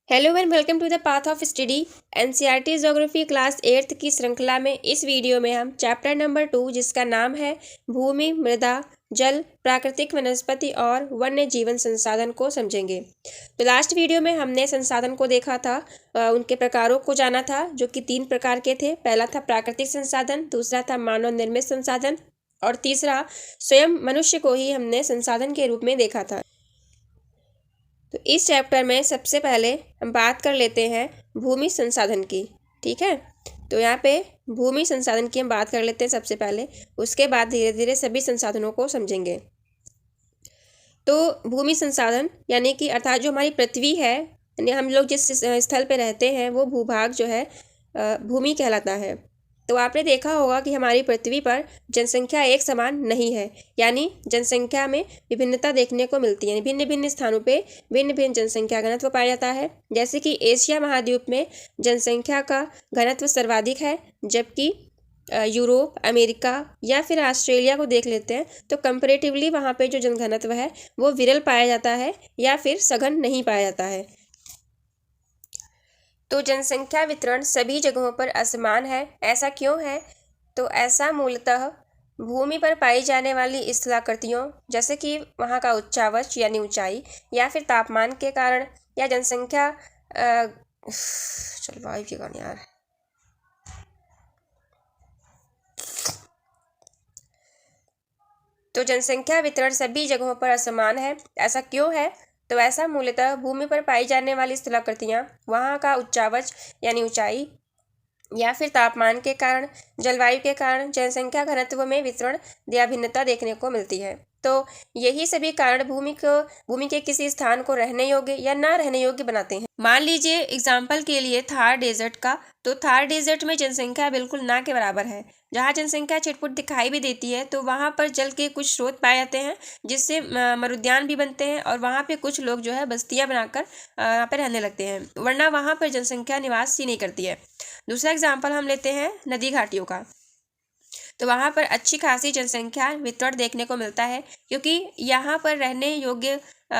Hello and welcome to the path of study. NCERT geography class 8th की श्रृंखला में इस वीडियो में हम चैप्टर नंबर 2 जिसका नाम है भूमि, मृदा, जल, प्राकृतिक वनस्पति और वन्य जीवन संसाधन को समझेंगे। तो लास्ट वीडियो में हमने संसाधन को देखा था, उनके प्रकारों को जाना था जो कि 3 प्रकार के थे। पहला था प्राकृतिक संसाधन, दूसरा था मानव निर्मित संसाधन और तीसरा स्वयं मनुष्य को ही हमने संसाधन के रूप में देखा था। तो इस चैप्टर में सबसे पहले हम बात कर लेते हैं भूमि संसाधन की। ठीक है, तो यहाँ पे भूमि संसाधन की हम बात कर लेते हैं सबसे पहले, उसके बाद धीरे धीरे सभी संसाधनों को समझेंगे। तो भूमि संसाधन यानी कि अर्थात जो हमारी पृथ्वी है, यानी हम लोग जिस स्थल पे रहते हैं वो भूभाग जो है भूमि कहलाता है। तो आपने देखा होगा कि हमारी पृथ्वी पर जनसंख्या एक समान नहीं है, यानी जनसंख्या में विभिन्नता देखने को मिलती है। भिन्न भिन्न स्थानों पे भिन्न भिन्न जनसंख्या घनत्व पाया जाता है। जैसे कि एशिया महाद्वीप में जनसंख्या का घनत्व सर्वाधिक है, जबकि यूरोप, अमेरिका या फिर ऑस्ट्रेलिया को देख लेते हैं तो कंपैरेटिवली वहाँ पे जो जनघनत्व है वो विरल पाया जाता है या फिर सघन नहीं पाया जाता है। तो जनसंख्या वितरण सभी जगहों पर असमान है। ऐसा क्यों है? तो ऐसा मूलतः भूमि पर पाई जाने वाली स्थलाकृतियों जैसे कि वहाँ का उच्चावच यानी ऊंचाई या फिर तापमान के कारण या जनसंख्या चल वायु के कारण यार तो जनसंख्या वितरण सभी जगहों पर असमान है। ऐसा क्यों है? तो ऐसा मूलतः भूमि पर पाई जाने वाली स्थलाकृतियाँ, वहाँ का उच्चावच यानी ऊंचाई या फिर तापमान के कारण, जलवायु के कारण जनसंख्या घनत्व में वितरण या भिन्नता देखने को मिलती है। तो यही सभी कारण भूमि के किसी स्थान को रहने योग्य या ना रहने योग्य बनाते हैं। मान लीजिए एग्जाम्पल के लिए थार डेजर्ट का, तो थार डेजर्ट में जनसंख्या बिल्कुल ना के बराबर है। जहाँ जनसंख्या छिटपुट दिखाई भी देती है तो वहाँ पर जल के कुछ स्रोत पाए जाते हैं जिससे मरुद्यान भी बनते हैं और वहाँ पे कुछ लोग जो है बस्तियाँ बनाकर यहाँ पे रहने लगते हैं, वरना वहाँ पर जनसंख्या निवास ही नहीं करती है। दूसरा एग्जाम्पल हम लेते हैं नदी घाटियों का, तो वहाँ पर अच्छी खासी जनसंख्या वितरण देखने को मिलता है क्योंकि यहाँ पर रहने योग्य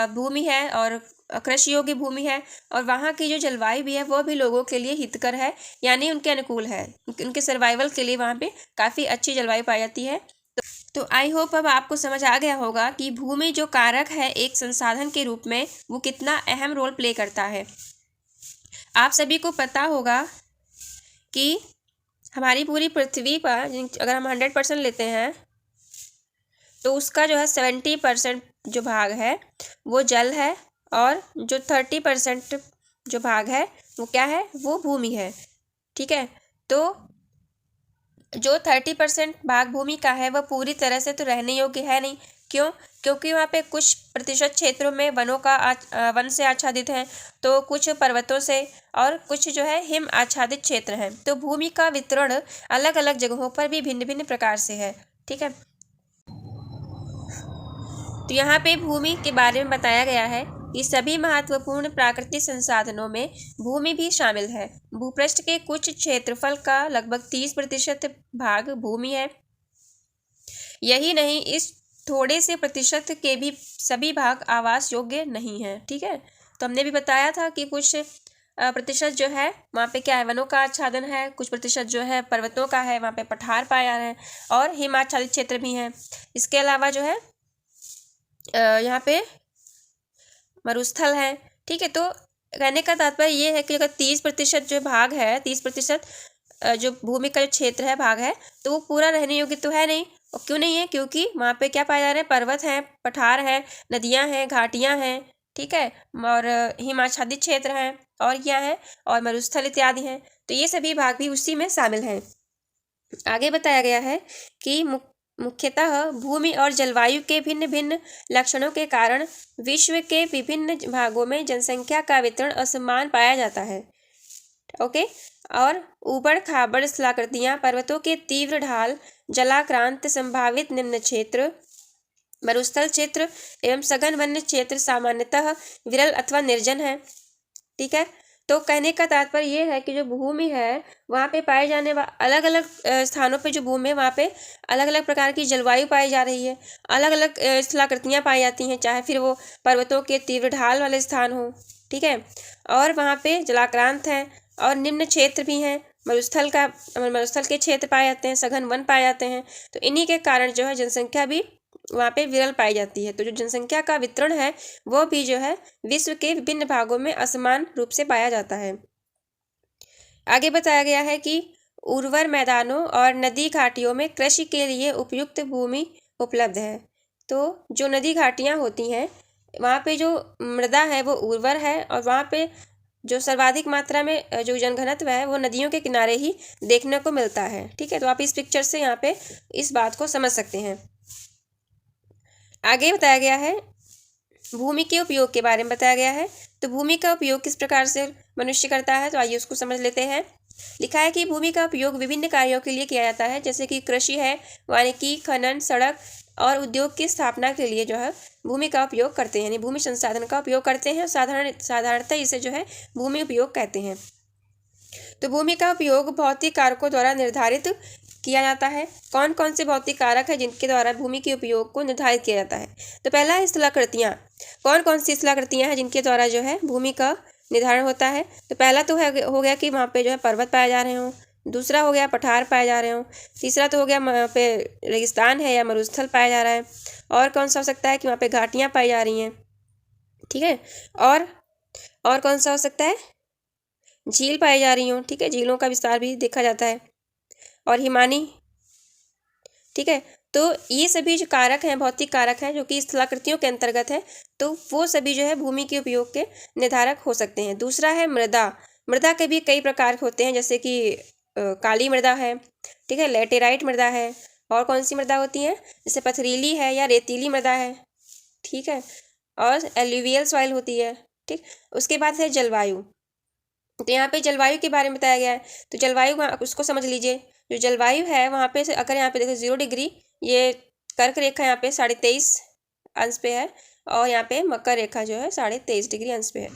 भूमि है और कृषि योग्य भूमि है और वहाँ की जो जलवायु भी है वो भी लोगों के लिए हितकर है, यानी उनके अनुकूल है। उनके सर्वाइवल के लिए वहाँ पे काफ़ी अच्छी जलवायु पाई जाती है। तो आई होप अब आपको समझ आ गया होगा कि भूमि जो कारक है एक संसाधन के रूप में वो कितना अहम रोल प्ले करता है। आप सभी को पता होगा कि हमारी पूरी पृथ्वी पर अगर हम 100% लेते हैं तो उसका जो है 70% जो भाग है वो जल है और जो 30% जो भाग है वो क्या है, वो भूमि है। ठीक है, तो जो 30% भाग भूमि का है वह पूरी तरह से तो रहने योग्य है नहीं। क्यों? क्योंकि वहाँ पे कुछ प्रतिशत क्षेत्रों में वन से आच्छादित हैं, तो कुछ पर्वतों से और कुछ जो है हिम आच्छादित क्षेत्र हैं। तो भूमि का वितरण अलग अलग जगहों पर भी भिन्न भिन्न प्रकार से है। ठीक है, तो यहाँ पे भूमि के बारे में बताया गया है कि सभी महत्वपूर्ण प्राकृतिक संसाधनों में भूमि भी शामिल है। भूपृष्ठ के कुछ क्षेत्रफल का लगभग 30% भाग भूमि है। यही नहीं, इस थोड़े से प्रतिशत के भी सभी भाग आवास योग्य नहीं है। ठीक है, तो हमने भी बताया था कि कुछ प्रतिशत जो है वहाँ पे क्या है, वनों का आच्छादन है, कुछ प्रतिशत जो है पर्वतों का है, वहाँ पे पठार पाए जा रहे हैं और हिमाच्छादित क्षेत्र भी हैं। इसके अलावा जो है यहाँ पे मरुस्थल है। ठीक है, तो कहने का तात्पर्य ये है कि अगर 30% जो भाग है, 30% जो भूमि का जो क्षेत्र है, भाग है, तो वो पूरा रहने योग्य तो है नहीं। और क्यों नहीं है? क्योंकि वहाँ पे क्या पाए जा रहे हैं, पर्वत हैं, पठार हैं, नदियाँ हैं, घाटियाँ हैं। ठीक है, और हिमाच्छादित क्षेत्र हैं और क्या है, और मरुस्थल इत्यादि हैं। तो ये सभी भाग भी उसी में शामिल हैं। आगे बताया गया है कि मुख्यतः भूमि और जलवायु के भिन्न भिन्न लक्षणों के कारण विश्व के विभिन्न भागों में जनसंख्या का वितरण असमान पाया जाता है। ओके, और ऊबड़ खाबड़ स्थलाकृतियाँ, पर्वतों के तीव्र ढाल, जलाक्रांत संभावित निम्न क्षेत्र, मरुस्थल क्षेत्र एवं सघन वन्य क्षेत्र सामान्यतः विरल अथवा निर्जन है। ठीक है, तो कहने का तात्पर्य ये है कि जो भूमि है वहाँ पे पाए जाने अलग अलग स्थानों पे जो भूमि है वहाँ पे अलग अलग प्रकार की जलवायु पाई जा रही है, अलग अलग स्थलाकृतियाँ पाई जाती हैं, चाहे फिर वो पर्वतों के तीव्र ढाल वाले स्थान हो ठीक है। और वहाँ पे जलाक्रांत हैं और निम्न क्षेत्र भी हैं, मरुस्थल के क्षेत्र पाए जाते हैं, सघन वन पाए जाते हैं। तो इन्हीं के कारण जो है जनसंख्या भी वहाँ पे विरल पाई जाती है। तो जो जनसंख्या का वितरण है वो भी जो है विश्व के विभिन्न भागों में असमान रूप से पाया जाता है। आगे बताया गया है कि उर्वर मैदानों और नदी घाटियों में कृषि के लिए उपयुक्त भूमि उपलब्ध है। तो जो नदी घाटियाँ होती हैं वहाँ पे जो मृदा है वो उर्वर है और वहाँ पे जो सर्वाधिक मात्रा में जो जनघनत्व है वो नदियों के किनारे ही देखने को मिलता है। ठीक है, तो आप इस पिक्चर से यहाँ पे इस बात को समझ सकते हैं। आगे बताया गया है भूमि के उपयोग के बारे में बताया गया है। तो भूमि का उपयोग किस प्रकार से मनुष्य करता है, तो आइए उसको समझ लेते हैं। लिखा है कि भूमि का उपयोग विभिन्न कार्यों के लिए किया जाता है, जैसे कि कृषि है, वानिकी, खनन, सड़क और उद्योग की स्थापना के लिए जो है भूमि का उपयोग करते हैं, यानी भूमि संसाधन का उपयोग करते हैं। साधारणतः इसे जो है भूमि उपयोग कहते हैं। तो भूमि का उपयोग भौतिक कारकों द्वारा निर्धारित किया जाता है। कौन कौन से भौतिक कारक है जिनके द्वारा भूमि के उपयोग को निर्धारित किया जाता है? तो पहला है स्थलाकृतियाँ। कौन कौन सी स्थलाकृतियाँ हैं जिनके द्वारा जो है भूमि का निर्धारण होता है? तो पहला तो हो गया कि वहाँ पे जो है पर्वत पाए जा रहे हों, दूसरा हो गया पठार पाए जा रहे हों, तीसरा तो हो गया वहाँ पे रेगिस्तान है या मरुस्थल पाया जा रहा है, और कौन सा हो सकता है कि वहाँ पे घाटियाँ पाई जा रही हैं। ठीक है, और कौन सा हो सकता है? झील पाई जा रही हों। ठीक है, झीलों का विस्तार भी देखा जाता है, और हिमानी। ठीक है, तो ये सभी जो कारक हैं, भौतिक कारक हैं जो कि स्थलाकृतियों के अंतर्गत है, तो वो सभी जो है भूमि के उपयोग के निर्धारक हो सकते हैं। दूसरा है मृदा। मृदा के भी कई प्रकार होते हैं, जैसे कि काली मृदा है, ठीक है, लेटेराइट मृदा है, और कौन सी मृदा होती है, जैसे पथरीली है या रेतीली मृदा है। ठीक है, और एल्यूवियल सॉइल होती है। ठीक, उसके बाद है जलवायु। तो यहाँ पे जलवायु के बारे में बताया गया है। तो जलवायु उसको समझ लीजिए। जो जलवायु है वहाँ पे अगर यहाँ पे देखो 0 डिग्री, ये कर्क रेखा यहाँ पे 23.5 अंश पे है, और यहाँ पे मकर रेखा जो है 23.5 डिग्री अंश पे है।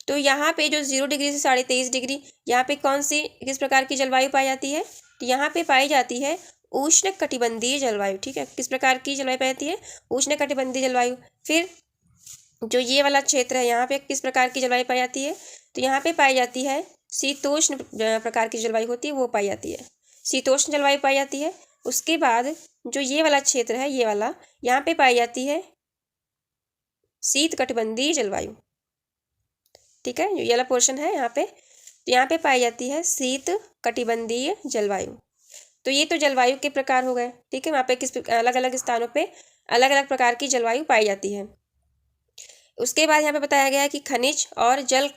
तो यहाँ पे जो 0 डिग्री से 23.5 डिग्री, यहाँ पे किस प्रकार की जलवायु पाई जाती है? तो यहाँ पे पाई जाती है उष्ण कटिबंधीय जलवायु। ठीक है, किस प्रकार की जलवायु पाई जाती है? उष्ण कटिबंधीय जलवायु। फिर जो ये वाला क्षेत्र है यहाँ पे किस प्रकार की जलवायु पाई जाती है? तो यहाँ पे पाई जाती है शीतोष्ण प्रकार की जलवायु होती है, वो पाई जाती है, शीतोष्ण जलवायु पाई जाती है। उसके बाद जो ये वाला क्षेत्र है, ये वाला, यहाँ पे पाई जाती है शीत कटिबंधीय जलवायु। ठीक है, जो ये वाला पोर्शन है यहाँ पे, तो यहाँ पे पाई जाती है शीत कटिबंधीय जलवायु। तो ये तो जलवायु के प्रकार हो गए। ठीक है, वहाँ पे किस अलग अलग स्थानों पे अलग अलग प्रकार की जलवायु पाई जाती है। उसके बाद यहाँ पे बताया गया है कि खनिज और जल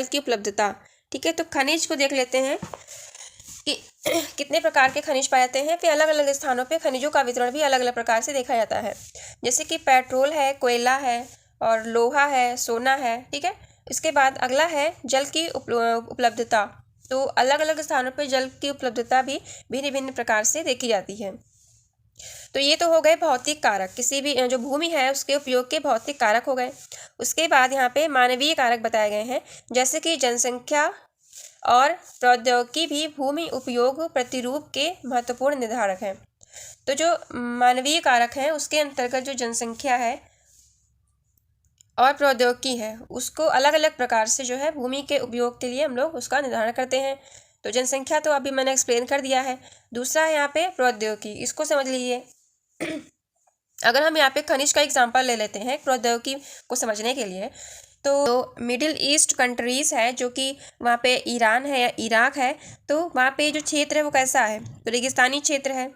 की उपलब्धता। ठीक है, तो खनिज को देख लेते हैं कि कितने प्रकार के खनिज पाए जाते हैं। फिर अलग अलग स्थानों पे खनिजों का वितरण भी अलग अलग प्रकार से देखा जाता है, जैसे कि पेट्रोल है, कोयला है, और लोहा है, सोना है। ठीक है, इसके बाद अगला है जल की उपलब्धता। तो अलग अलग स्थानों पर जल की उपलब्धता भी भिन्न भिन्न प्रकार से देखी जाती है। तो ये तो हो गए भौतिक कारक, किसी भी जो भूमि है उसके उपयोग के भौतिक कारक हो गए। उसके बाद यहाँ पे मानवीय कारक बताए गए हैं, जैसे कि जनसंख्या और प्रौद्योगिकी भी भूमि उपयोग प्रतिरूप के महत्वपूर्ण निर्धारक हैं। तो जो मानवीय कारक हैं उसके अंतर्गत जो जनसंख्या है और प्रौद्योगिकी है, उसको अलग अलग प्रकार से जो है भूमि के उपयोग के लिए हम लोग उसका निर्धारण करते हैं। तो जनसंख्या तो अभी मैंने एक्सप्लेन कर दिया है। दूसरा है यहाँ पे प्रौद्योगिकी, इसको समझ लीजिए। अगर हम यहाँ पे खनिज का एग्जांपल ले लेते हैं प्रौद्योगिकी को समझने के लिए, तो मिडिल ईस्ट कंट्रीज़ है, जो कि वहाँ पे ईरान है या इराक है, तो वहाँ पे जो क्षेत्र है वो कैसा है? तो रेगिस्तानी क्षेत्र है।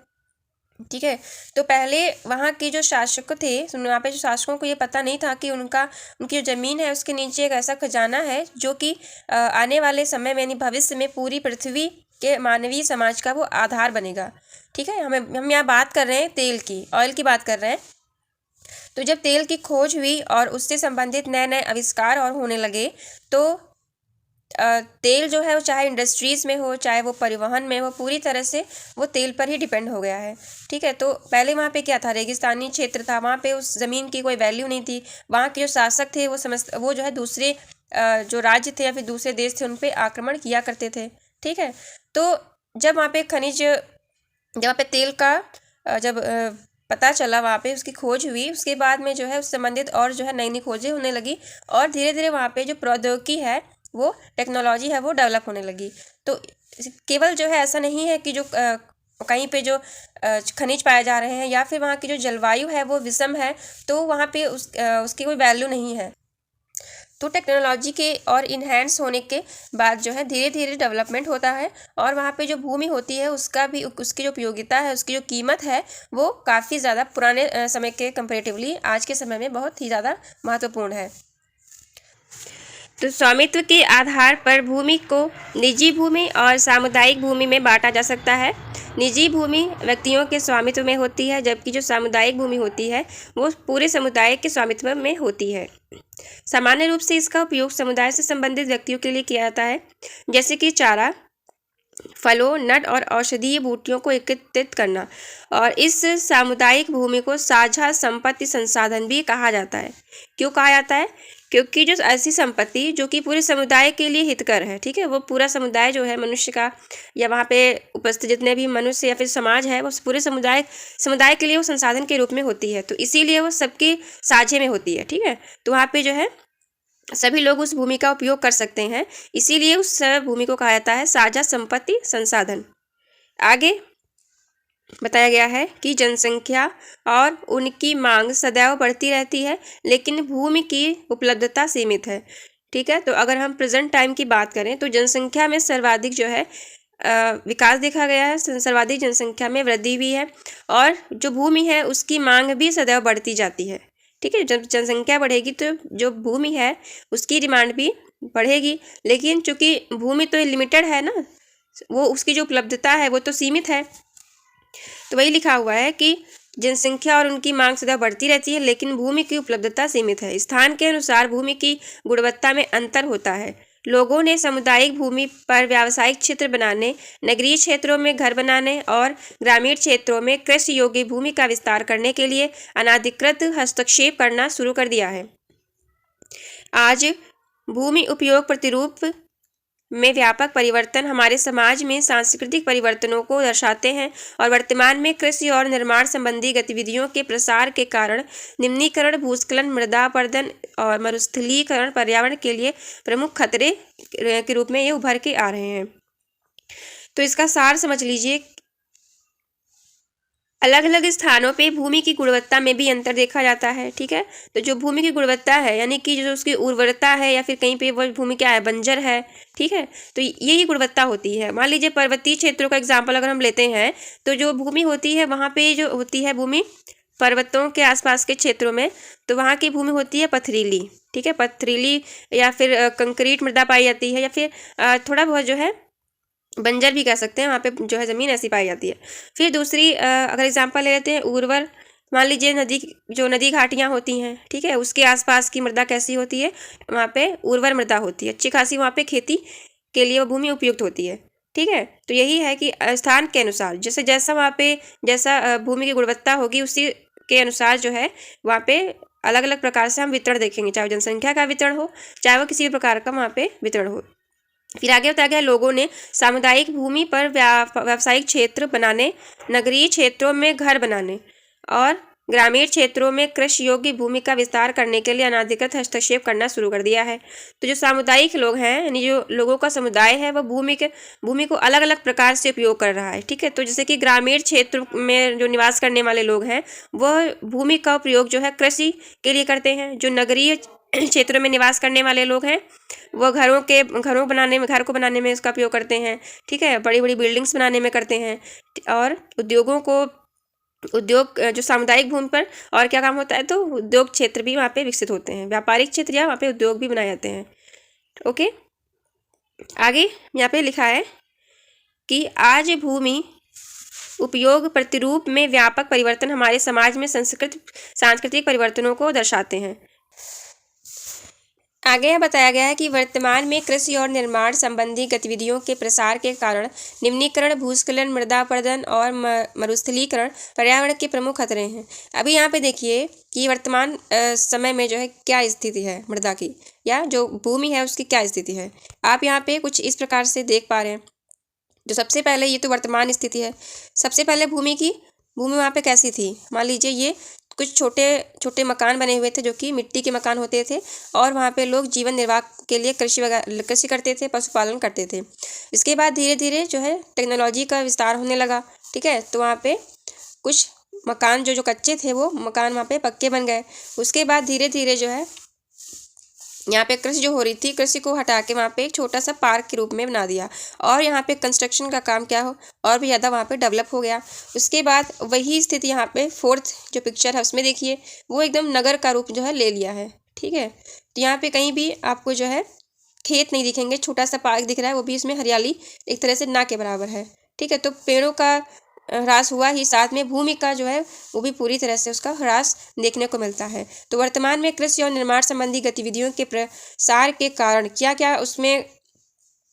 ठीक है, तो पहले वहाँ के जो शासक थे, वहाँ पे जो शासकों को ये पता नहीं था कि उनकी जो ज़मीन है उसके नीचे एक ऐसा खजाना है जो कि आने वाले समय में यानी भविष्य में पूरी पृथ्वी के मानवीय समाज का वो आधार बनेगा। ठीक है, हम यहाँ बात कर रहे हैं तेल की, ऑयल की बात कर रहे हैं। तो जब तेल की खोज हुई और उससे संबंधित नए नए आविष्कार और होने लगे, तो तेल जो है वो चाहे इंडस्ट्रीज़ में हो, चाहे वो परिवहन में हो, पूरी तरह से वो तेल पर ही डिपेंड हो गया है। ठीक है, तो पहले वहाँ पे क्या था? रेगिस्तानी क्षेत्र था, वहाँ पे उस ज़मीन की कोई वैल्यू नहीं थी। वहाँ के जो शासक थे वो जो है दूसरे जो राज्य थे या फिर दूसरे देश थे उन पर आक्रमण किया करते थे। ठीक है, तो जब वहाँ पे तेल का जब पता चला, वहाँ पे उसकी खोज हुई, उसके बाद में जो है उस संबंधित और जो है नई नई खोजें होने लगी और धीरे धीरे वहाँ पे जो प्रौद्योगिकी है, वो टेक्नोलॉजी है, वो डेवलप होने लगी। तो केवल जो है ऐसा नहीं है कि जो कहीं पे जो खनिज पाए जा रहे हैं या फिर वहाँ की जो जलवायु है वो विषम है, तो वहाँ पे उसकी कोई वैल्यू नहीं है। तो टेक्नोलॉजी के और इन्हेंस होने के बाद जो है धीरे धीरे डेवलपमेंट होता है और वहाँ पे जो भूमि होती है उसका भी, उसकी जो उपयोगिता है, उसकी जो कीमत है, वो काफ़ी ज़्यादा पुराने समय के कंपेरेटिवली आज के समय में बहुत ही ज़्यादा महत्वपूर्ण है। तो स्वामित्व के आधार पर भूमि को निजी भूमि और सामुदायिक भूमि में बांटा जा सकता है। निजी भूमि व्यक्तियों के स्वामित्व में होती है, जबकि जो सामुदायिक भूमि होती है वो पूरे समुदाय के स्वामित्व में होती है। सामान्य रूप से इसका उपयोग समुदाय से संबंधित व्यक्तियों के लिए किया जाता है, जैसे कि चारा, फलों, नट और औषधीय बूटियों को एकत्रित करना। और इस सामुदायिक भूमि को साझा संपत्ति संसाधन भी कहा जाता है। क्यों कहा जाता है? क्योंकि जो ऐसी संपत्ति जो कि पूरे समुदाय के लिए हितकर है, ठीक है, वो पूरा समुदाय जो है मनुष्य का, या वहाँ पे उपस्थित जितने भी मनुष्य या फिर समाज है, वो पूरे समुदाय के लिए वो संसाधन के रूप में होती है, तो इसीलिए वो सबके साझे में होती है, ठीक है। तो वहाँ पे जो है सभी लोग उस भूमि का उपयोग कर सकते हैं, इसीलिए उस भूमि को कहा जाता है साझा संपत्ति संसाधन। आगे बताया गया है कि जनसंख्या और उनकी मांग सदैव बढ़ती रहती है, लेकिन भूमि की उपलब्धता सीमित है, ठीक है। तो अगर हम प्रेजेंट टाइम की बात करें तो जनसंख्या में सर्वाधिक जो है विकास देखा गया है, सर्वाधिक जनसंख्या में वृद्धि भी है और जो भूमि है उसकी मांग भी सदैव बढ़ती जाती है, ठीक है। जब जनसंख्या बढ़ेगी तो जो भूमि है उसकी डिमांड भी बढ़ेगी, लेकिन चूंकि भूमि तो लिमिटेड है ना, वो उसकी जो उपलब्धता है वो तो सीमित है। तो वही लिखा हुआ है कि जनसंख्या और उनकी मांग सदा बढ़ती रहती है, लेकिन भूमि की उपलब्धता सीमित है। स्थान के अनुसार भूमि की गुणवत्ता में अंतर होता है। लोगों ने सामुदायिक भूमि पर व्यावसायिक क्षेत्र बनाने, नगरीय क्षेत्रों में घर बनाने और ग्रामीण क्षेत्रों में कृषि योग्य भूमि का विस्तार करने के लिए अनाधिकृत हस्तक्षेप करना शुरू कर दिया है। आज भूमि उपयोग प्रतिरूप में व्यापक परिवर्तन हमारे समाज में सांस्कृतिक परिवर्तनों को दर्शाते हैं और वर्तमान में कृषि और निर्माण संबंधी गतिविधियों के प्रसार के कारण निम्नीकरण, भूस्खलन, मृदा अपरदन और मरुस्थलीकरण पर्यावरण के लिए प्रमुख खतरे के रूप में ये उभर के आ रहे हैं। तो इसका सार समझ लीजिए, अलग अलग स्थानों पे भूमि की गुणवत्ता में भी अंतर देखा जाता है, ठीक है। तो जो भूमि की गुणवत्ता है यानी कि जो उसकी उर्वरता है, या फिर कहीं पे वो भूमि क्या है, बंजर है, ठीक है, तो यही गुणवत्ता होती है। मान लीजिए पर्वतीय क्षेत्रों का एग्जाम्पल अगर हम लेते हैं तो जो भूमि होती है वहाँ पे जो होती है भूमि पर्वतों के आसपास के क्षेत्रों में, तो वहाँ की भूमि होती है पथरीली, ठीक है, पथरीली या फिर कंक्रीट मृदा पाई जाती है, या फिर थोड़ा बहुत जो है बंजर भी कह सकते हैं, वहाँ पे जो है ज़मीन ऐसी पाई जाती है। फिर दूसरी अगर एग्जांपल ले लेते हैं उर्वर, मान लीजिए नदी घाटियाँ होती हैं, ठीक है, उसके आसपास की मृदा कैसी होती है, वहाँ पे उर्वर मृदा होती है, अच्छी खासी वहाँ पे खेती के लिए वो भूमि उपयुक्त होती है, ठीक है। तो यही है कि स्थान के अनुसार जैसे जैसा वहाँ पे जैसा भूमि की गुणवत्ता होगी उसी के अनुसार जो है वहाँ पे अलग अलग प्रकार से हम वितरण देखेंगे, चाहे जनसंख्या का वितरण हो, चाहे वो किसी भी प्रकार का वहाँ पे वितरण हो। फिर आगे बताया गया, लोगों ने सामुदायिक भूमि पर व्यावसायिक क्षेत्र बनाने, नगरीय क्षेत्रों में घर बनाने और ग्रामीण क्षेत्रों में कृषि योग्य भूमि का विस्तार करने के लिए अनाधिकृत हस्तक्षेप करना शुरू कर दिया है। तो जो सामुदायिक लोग हैं, यानी जो लोगों का समुदाय है, वह भूमि को अलग अलग प्रकार से उपयोग कर रहा है, ठीक है। तो जैसे कि ग्रामीण क्षेत्र में जो निवास करने वाले लोग हैं वह भूमि का उपयोग जो है कृषि के लिए करते हैं। जो नगरीय क्षेत्रों में निवास करने वाले लोग हैं वो घर को बनाने में इसका उपयोग करते हैं, ठीक है, बड़ी बड़ी बिल्डिंग्स बनाने में करते हैं। और उद्योग जो सामुदायिक भूमि पर और क्या काम होता है, तो उद्योग क्षेत्र भी वहाँ पे विकसित होते हैं, व्यापारिक क्षेत्र या वहाँ पे उद्योग भी बनाए जाते हैं। ओके, आगे यहाँ पे लिखा है कि आज भूमि उपयोग प्रतिरूप में व्यापक परिवर्तन हमारे समाज में सांस्कृतिक परिवर्तनों को दर्शाते हैं। आगे यह बताया गया है कि वर्तमान में कृषि और निर्माण संबंधी गतिविधियों के प्रसार के कारण निम्नीकरण, भूस्खलन, मृदा अपरदन और मरुस्थलीकरण पर्यावरण के प्रमुख खतरे हैं। अभी यहाँ पे देखिए कि वर्तमान समय में जो है क्या स्थिति है मृदा की, या जो भूमि है उसकी क्या स्थिति है। आप यहाँ पे कुछ इस प्रकार से देख पा रहे हैं। जो सबसे पहले, ये तो वर्तमान स्थिति है, सबसे पहले भूमि की भूमि वहाँ पे कैसी थी। मान लीजिए ये कुछ छोटे छोटे मकान बने हुए थे जो कि मिट्टी के मकान होते थे, और वहाँ पे लोग जीवन निर्वाह के लिए कृषि करते थे, पशुपालन करते थे। इसके बाद धीरे धीरे जो है टेक्नोलॉजी का विस्तार होने लगा, ठीक है। तो वहाँ पे कुछ मकान जो कच्चे थे वो मकान वहाँ पे पक्के बन गए। उसके बाद धीरे धीरे जो है यहाँ पे कृषि जो हो रही थी, कृषि को हटा के वहाँ पे एक छोटा सा पार्क के रूप में बना दिया, और यहाँ पे कंस्ट्रक्शन का काम क्या हो और भी ज़्यादा वहाँ पे डेवलप हो गया। उसके बाद वही स्थिति यहाँ पे फोर्थ जो पिक्चर है उसमें देखिए, वो एकदम नगर का रूप जो है ले लिया है, ठीक है। तो यहाँ पे कहीं भी आपको जो है खेत नहीं दिखेंगे, छोटा सा पार्क दिख रहा है, वो भी इसमें हरियाली एक तरह से ना के बराबर है, ठीक है। तो पेड़ों का ह्रास हुआ ही, साथ में भूमि का जो है वो भी पूरी तरह से उसका ह्रास देखने को मिलता है। तो वर्तमान में कृषि और निर्माण संबंधी गतिविधियों के प्रसार के कारण क्या क्या उसमें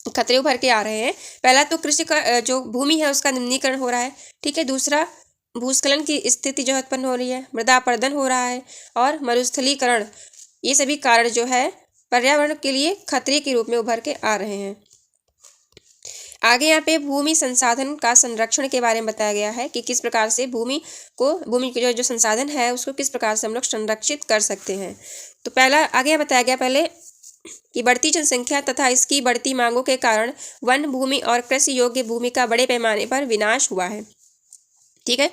खतरे उभर के आ रहे हैं। पहला तो कृषि का जो भूमि है उसका निम्नीकरण हो रहा है, ठीक है। दूसरा, भूस्खलन की स्थिति जो उत्पन्न हो रही है, मृदा अपरदन हो रहा है, और मरुस्थलीकरण, ये सभी कारण जो है पर्यावरण के लिए खतरे के रूप में उभर के आ रहे हैं। आगे यहाँ पे भूमि संसाधन का संरक्षण के बारे में बताया गया है कि किस प्रकार से भूमि के जो संसाधन है उसको किस प्रकार से हम लोग संरक्षित कर सकते हैं। तो पहला आगे बताया गया पहले कि बढ़ती जनसंख्या तथा इसकी बढ़ती मांगों के कारण वन भूमि और कृषि योग्य भूमि का बड़े पैमाने पर विनाश हुआ है, ठीक है।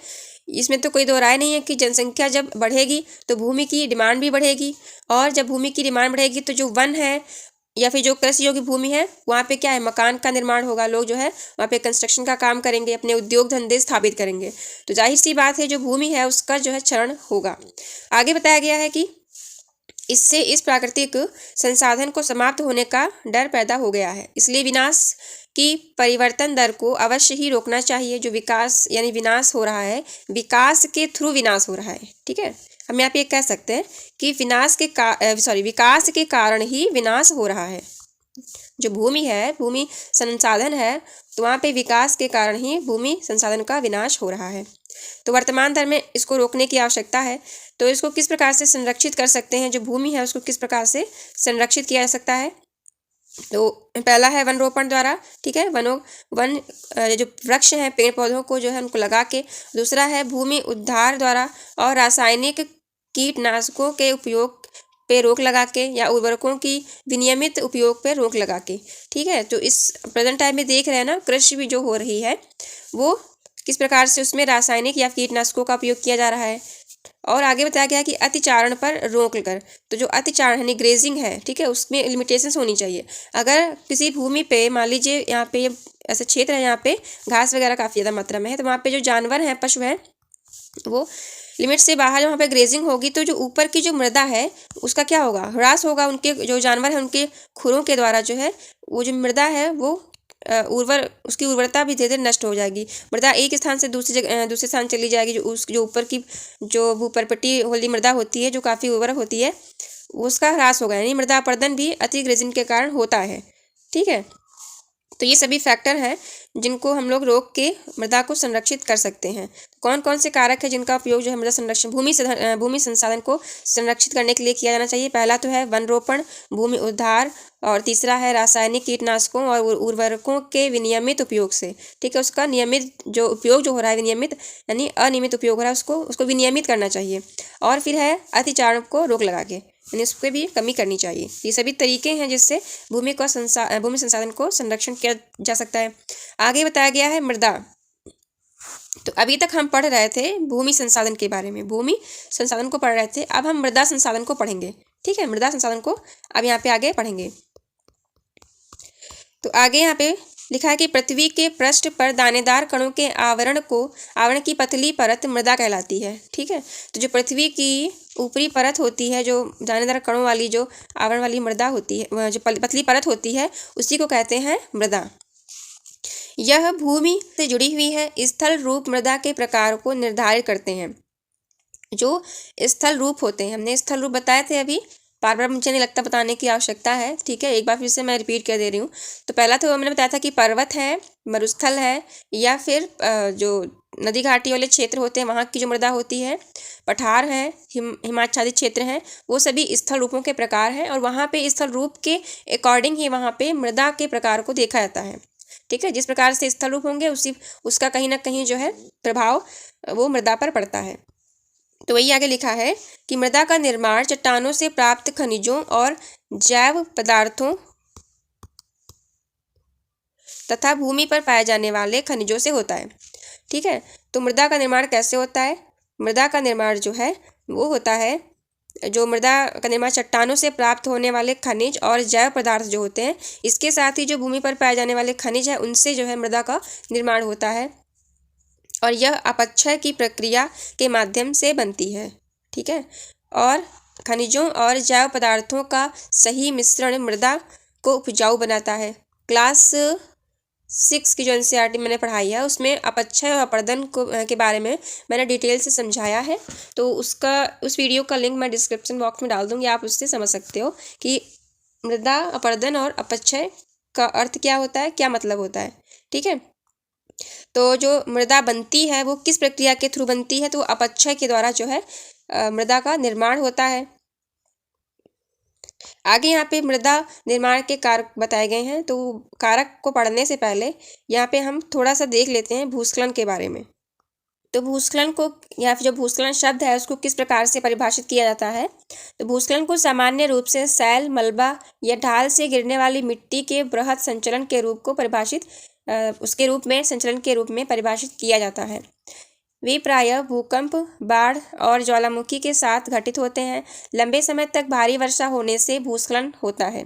इसमें तो कोई दो राय नहीं है कि जनसंख्या जब बढ़ेगी तो भूमि की डिमांड भी बढ़ेगी, और जब भूमि की डिमांड बढ़ेगी तो जो वन है या फिर जो कृषि योग्य भूमि है वहाँ पे क्या है, मकान का निर्माण होगा, लोग जो है वहाँ पे कंस्ट्रक्शन का काम करेंगे, अपने उद्योग धंधे स्थापित करेंगे। तो जाहिर सी बात है जो भूमि है उसका जो है क्षरण होगा। आगे बताया गया है कि इससे इस प्राकृतिक संसाधन को समाप्त होने का डर पैदा हो गया है, इसलिए विनाश की परिवर्तन दर को अवश्य ही रोकना चाहिए। जो विकास यानी विनाश हो रहा है, विकास के थ्रू विनाश हो रहा है, ठीक है। हम यहाँ पे कह सकते हैं कि विकास के कारण ही विनाश हो रहा है। जो भूमि है, भूमि संसाधन है, तो वहाँ पे विकास के कारण ही भूमि संसाधन का विनाश हो रहा है। तो वर्तमान दर में इसको रोकने की आवश्यकता है। तो इसको किस प्रकार से संरक्षित कर सकते हैं, जो भूमि है उसको किस प्रकार से संरक्षित किया जा सकता है। तो पहला है वन रोपण द्वारा, ठीक है, वन जो वृक्ष हैं, पेड़ पौधों को जो है उनको लगा के। दूसरा है भूमि उद्धार द्वारा और रासायनिक कीटनाशकों के उपयोग पे रोक लगा के, या उर्वरकों की विनियमित उपयोग पे रोक लगा के, ठीक है। तो इस प्रेजेंट टाइम में देख रहे हैं ना, कृषि भी जो हो रही है वो किस प्रकार से उसमें रासायनिक या कीटनाशकों का उपयोग किया जा रहा है। और आगे बताया गया कि अतिचारण पर रोक कर, तो जो अतिचारण यानी ग्रेजिंग है, ठीक है, उसमें लिमिटेशंस होनी चाहिए। अगर किसी भूमि पे मान लीजिए यहाँ पे ऐसे क्षेत्र है यहाँ पे घास वगैरह काफ़ी ज़्यादा मात्रा में है, तो वहाँ पे जो जानवर हैं, पशु हैं, वो लिमिट से बाहर वहाँ पे ग्रेजिंग होगी, तो जो ऊपर की जो मृदा है उसका क्या होगा, ह्रास होगा। उनके जो जानवर हैं उनके खुरों के द्वारा जो है वो जो मृदा है वो उसकी उर्वरता भी धीरे धीरे नष्ट हो जाएगी। मृदा एक स्थान से दूसरे स्थान चली जाएगी। जो ऊपर की जो भूपर्पटी वाली मृदा होती है जो काफ़ी उर्वरक होती है उसका ह्रास होगा, यानी मृदा अपरदन भी अति ग्रेजिंग के कारण होता है, ठीक है। तो ये सभी फैक्टर हैं जिनको हम लोग रोक के मृदा को संरक्षित कर सकते हैं। कौन कौन से कारक है जिनका उपयोग जो है मृदा संरक्षण भूमि संसाधन को संरक्षित करने के लिए किया जाना चाहिए। पहला तो है वन रोपण, भूमि उद्धार, और तीसरा है रासायनिक कीटनाशकों और उर्वरकों के विनियमित उपयोग से, ठीक है। उसका नियमित जो उपयोग जो हो रहा है, विनियमित यानी अनियमित उपयोग हो रहा है, उसको विनियमित करना चाहिए। और फिर है अतिचारण को रोक लगा के, यानी उस पर भी कमी करनी चाहिए। ये सभी तरीके हैं जिससे भूमि संसाधन को संरक्षण किया जा सकता है। आगे बताया गया है मृदा। तो अभी तक हम पढ़ रहे थे भूमि संसाधन के बारे में, भूमि संसाधन को पढ़ रहे थे। अब हम मृदा संसाधन को पढ़ेंगे, ठीक है। मृदा संसाधन को अब यहाँ पे आगे पढ़ेंगे। तो आगे यहाँ पे लिखा है कि पृथ्वी के पृष्ठ पर दानेदार कणों के आवरण की पतली परत मृदा कहलाती है, ठीक है। तो जो पृथ्वी की ऊपरी परत होती है, जो दानेदार कणों वाली जो आवरण वाली मृदा होती है, जो पतली परत होती है, उसी को कहते हैं मृदा। यह भूमि से जुड़ी हुई है। स्थल रूप मृदा के प्रकार को निर्धारित करते हैं। जो स्थल रूप होते हैं, हमने स्थल रूप बताए थे अभी, बार बार मुझे नहीं लगता बताने की आवश्यकता है, ठीक है। एक बार फिर से मैं रिपीट कर दे रही हूँ। तो पहला तो मैंने बताया था कि पर्वत है, मरुस्थल है, या फिर जो नदी घाटी वाले क्षेत्र होते हैं वहाँ की जो मृदा होती है, पठार है, हिमाच्छादित क्षेत्र हैं, वो सभी स्थल रूपों के प्रकार हैं। और वहाँ पे स्थल रूप के अकॉर्डिंग ही वहाँ पे मृदा के प्रकार को देखा जाता है। ठीक है। जिस प्रकार से स्थल रूप होंगे उसका कहीं ना कहीं जो है प्रभाव वो मृदा पर पड़ता है। तो वही आगे लिखा है कि मृदा का निर्माण चट्टानों से प्राप्त खनिजों और जैव पदार्थों तथा भूमि पर पाए जाने वाले खनिजों से होता है। ठीक है। तो मृदा का निर्माण कैसे होता है? मृदा का निर्माण जो है वो होता है, जो मृदा का निर्माण चट्टानों से प्राप्त होने वाले खनिज और जैव पदार्थ जो होते हैं, इसके साथ ही जो भूमि पर पाए जाने वाले खनिज है उनसे जो है मृदा का निर्माण होता है, और यह अपक्षय की प्रक्रिया के माध्यम से बनती है। ठीक है। और खनिजों और जैव पदार्थों का सही मिश्रण मृदा को उपजाऊ बनाता है। क्लास 6 की जो NCERT मैंने पढ़ाई है उसमें अपक्षय और अपरदन के बारे में मैंने डिटेल से समझाया है, तो उस वीडियो का लिंक मैं डिस्क्रिप्शन बॉक्स में डाल दूंगी, आप उससे समझ सकते हो कि मृदा अपरदन और अपक्षय का अर्थ क्या होता है, क्या मतलब होता है। ठीक है। तो जो मृदा बनती है वो किस प्रक्रिया के थ्रू बनती है? तो अपक्षय के द्वारा जो है मृदा का निर्माण होता है। आगे यहाँ पे मृदा निर्माण के कारक बताए गए हैं, तो कारक को पढ़ने से पहले यहाँ पे हम थोड़ा सा देख लेते हैं भूस्खलन के बारे में। तो भूस्खलन को, या फिर जो भूस्खलन शब्द है उसको किस प्रकार से परिभाषित किया जाता है? तो भूस्खलन को सामान्य रूप से सैल, मलबा या ढाल से गिरने वाली मिट्टी के बृहद संचलन के रूप को संचलन के रूप में परिभाषित किया जाता है। वे प्रायः भूकंप, बाढ़ और ज्वालामुखी के साथ घटित होते हैं। लंबे समय तक भारी वर्षा होने से भूस्खलन होता है,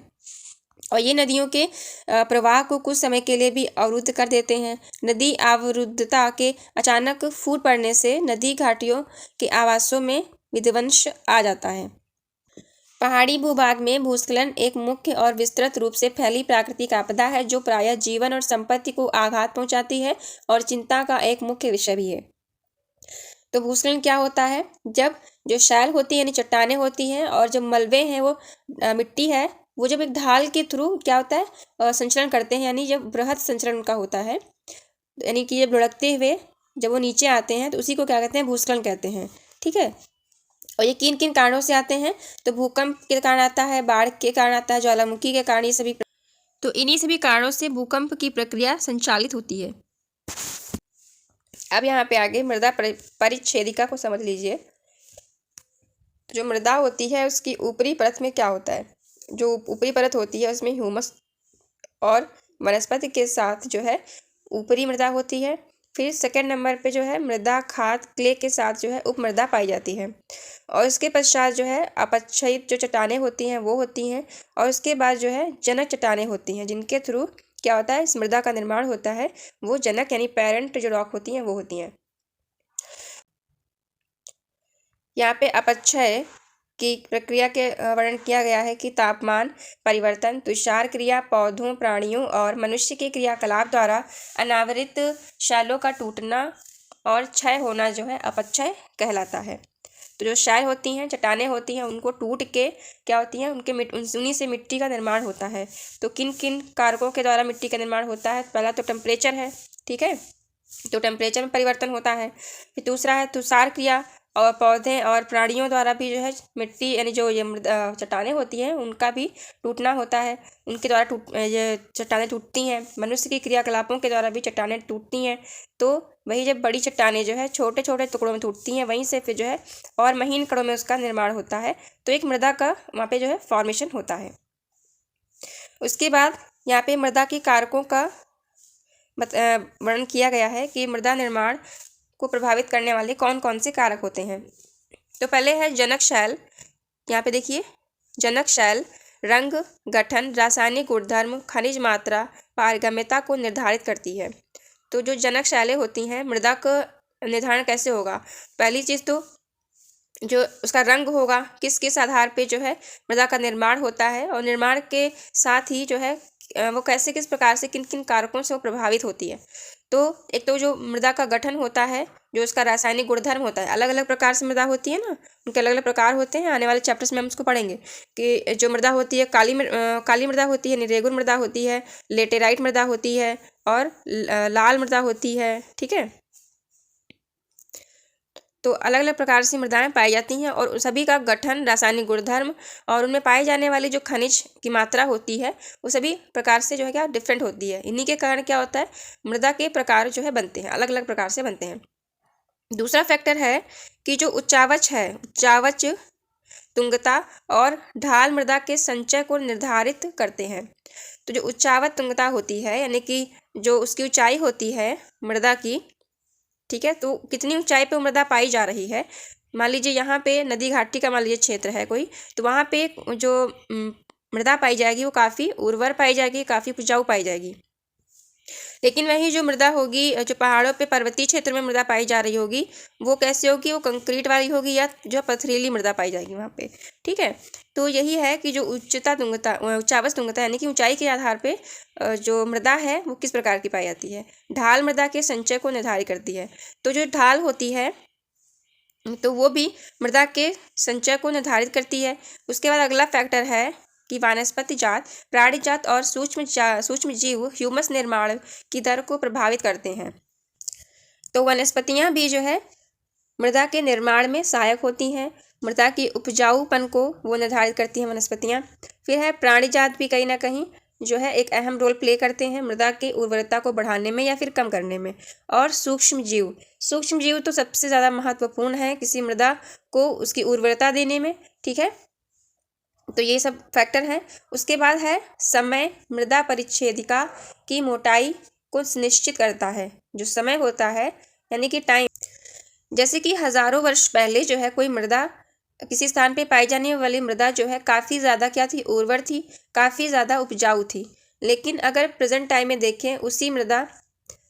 और ये नदियों के प्रवाह को कुछ समय के लिए भी अवरुद्ध कर देते हैं। नदी अवरुद्धता के अचानक फूट पड़ने से नदी घाटियों के आवासों में विध्वंस आ जाता है। पहाड़ी भूभाग में भूस्खलन एक मुख्य और विस्तृत रूप से फैली प्राकृतिक आपदा है जो प्रायः जीवन और संपत्ति को आघात पहुंचाती है और चिंता का एक मुख्य विषय भी है। तो भूस्खलन क्या होता है? जब जो शैल होती है यानी चट्टानें होती हैं और जो मलबे हैं वो मिट्टी है, वो जब एक ढाल के थ्रू क्या होता है संचलन करते हैं, यानी जब बृहद संचलन उनका होता है, यानी कि जब लुढ़कते हुए जब वो नीचे आते हैं तो उसी को क्या कहते हैं? भूस्खलन कहते हैं। ठीक है। और ये किन किन कारणों से आते हैं? तो भूकंप के कारण आता है, बाढ़ के कारण आता है, ज्वालामुखी के कारण, ये सभी। तो इन्हीं सभी कारणों से भूकंप की प्रक्रिया संचालित होती है। अब यहाँ पे आगे मृदा परिच्छेदिका को समझ लीजिए। जो मृदा होती है उसकी ऊपरी परत में क्या होता है? जो ऊपरी परत होती है उसमें ह्यूमस और वनस्पति के साथ जो है ऊपरी मृदा होती है। फिर सेकंड नंबर पे जो है मृदा खाद क्ले के साथ जो है उपमृदा पाई जाती है, और इसके पश्चात जो है अपक्षयित जो चट्टानें होती हैं वो होती हैं, और उसके बाद जो है जनक चट्टानें होती हैं जिनके थ्रू क्या होता है? इस मृदा का निर्माण होता है। वो जनक यानी पेरेंट जो रॉक होती हैं वो होती हैं। यहाँ पे अपक्षय की प्रक्रिया के वर्णन किया गया है कि तापमान परिवर्तन, तुषार क्रिया, पौधों, प्राणियों और मनुष्य के क्रियाकलाप द्वारा अनावृत शैलों का टूटना और क्षय होना जो है अपक्षय कहलाता है। तो जो शैल होती हैं, चट्टानें होती हैं, उनको टूट के क्या होती हैं? उन्हीं से मिट्टी का निर्माण होता है। तो किन किन कारकों के द्वारा मिट्टी का निर्माण होता है? पहला तो टेम्परेचर है। ठीक है। तो टेम्परेचर में परिवर्तन होता है। फिर दूसरा है तुषार क्रिया, और पौधे और प्राणियों द्वारा भी जो है मिट्टी यानी जो ये चट्टानें होती हैं उनका भी टूटना होता है, उनके द्वारा ये चट्टानें टूटती हैं। मनुष्य की क्रियाकलापों के द्वारा भी चट्टानें टूटती हैं। तो वही जब बड़ी चट्टानें जो है छोटे छोटे टुकड़ों में टूटती हैं, वहीं से फिर जो है और महीन कणों में उसका निर्माण होता है, तो एक मृदा का वहाँ पे जो है फॉर्मेशन होता है। उसके बाद यहाँ पे मृदा के कारकों का वर्णन किया गया है कि मृदा निर्माण को प्रभावित करने वाले कौन कौन से कारक होते हैं। तो पहले है जनक शैल। यहाँ पे देखिए, जनक शैल रंग, गठन, रासायनिक गुणधर्म, खनिज मात्रा, पारगम्यता को निर्धारित करती है। तो जो जनक शैलें होती हैं, मृदा का निर्धारण कैसे होगा? पहली चीज़ तो जो उसका रंग होगा, किस किस आधार पे जो है मृदा का निर्माण होता है, और निर्माण के साथ ही जो है वो कैसे किस प्रकार से किन किन कारकों से वो प्रभावित होती है। तो एक तो जो मृदा का गठन होता है, जो उसका रासायनिक गुणधर्म होता है, अलग अलग प्रकार से मृदा होती है ना, उनके अलग अलग प्रकार होते हैं। आने वाले चैप्टर्स में हम उसको पढ़ेंगे कि जो मृदा होती है काली मृदा होती है, रेगुर मृदा होती है, लेटेराइट मृदा होती है, और लाल मृदा होती है। ठीक है। तो अलग अलग प्रकार से मृदाएं पाई जाती हैं और सभी का गठन, रासायनिक गुणधर्म और उनमें पाए जाने वाली जो खनिज की मात्रा होती है वो सभी प्रकार से जो है क्या डिफरेंट होती है। इन्हीं के कारण क्या होता है, मृदा के प्रकार जो है बनते हैं, अलग अलग प्रकार से बनते हैं। दूसरा फैक्टर है कि जो उच्चावच है, उच्चावच, तुंगता और ढाल मृदा के संचय को निर्धारित करते हैं। तो जो उच्चावच तुंगता होती है यानी कि जो उसकी ऊंचाई होती है मृदा की, ठीक है, तो कितनी ऊंचाई पे मृदा पाई जा रही है। मान लीजिए यहाँ पे नदी घाटी का मान लीजिए क्षेत्र है कोई, तो वहाँ पे जो मृदा पाई जाएगी वो काफ़ी उर्वर पाई जाएगी, काफ़ी उपजाऊ पाई जाएगी। लेकिन वही जो मृदा होगी, जो पहाड़ों पे पर्वतीय क्षेत्र में मृदा पाई जा रही होगी वो कैसे होगी, वो कंक्रीट वाली होगी या जो पथरीली मृदा पाई जाएगी वहाँ पे। ठीक है, तो यही है कि जो उच्चावच तुंगता यानी कि ऊंचाई के आधार पे जो मृदा है वो किस प्रकार की पाई जाती है। ढाल मृदा के संचय को निर्धारित करती है। तो जो ढाल होती है तो वो भी मृदा के संचय को निर्धारित करती है। उसके बाद अगला फैक्टर है कि वानस्पति जात, प्राणी जात और सूक्ष्म जीव ह्यूमस निर्माण की दर को प्रभावित करते हैं। तो वनस्पतियां भी जो है मृदा के निर्माण में सहायक होती हैं, मृदा की उपजाऊपन को वो निर्धारित करती हैं वनस्पतियां। फिर है प्राणी जात भी कहीं ना कहीं जो है एक अहम रोल प्ले करते हैं मृदा की उर्वरता को बढ़ाने में या फिर कम करने में। और सूक्ष्म जीव तो सबसे ज़्यादा महत्वपूर्ण है किसी मृदा को उसकी उर्वरता देने में। ठीक है, तो ये सब फैक्टर हैं। उसके बाद है समय, मृदा परिच्छेदिका की मोटाई को निश्चित करता है। जो समय होता है यानी कि टाइम, जैसे कि हजारों वर्ष पहले जो है कोई मृदा, किसी स्थान पे पाई जाने वाली मृदा जो है काफ़ी ज़्यादा क्या थी, उर्वर थी, काफ़ी ज़्यादा उपजाऊ थी। लेकिन अगर प्रेजेंट टाइम में देखें उसी मृदा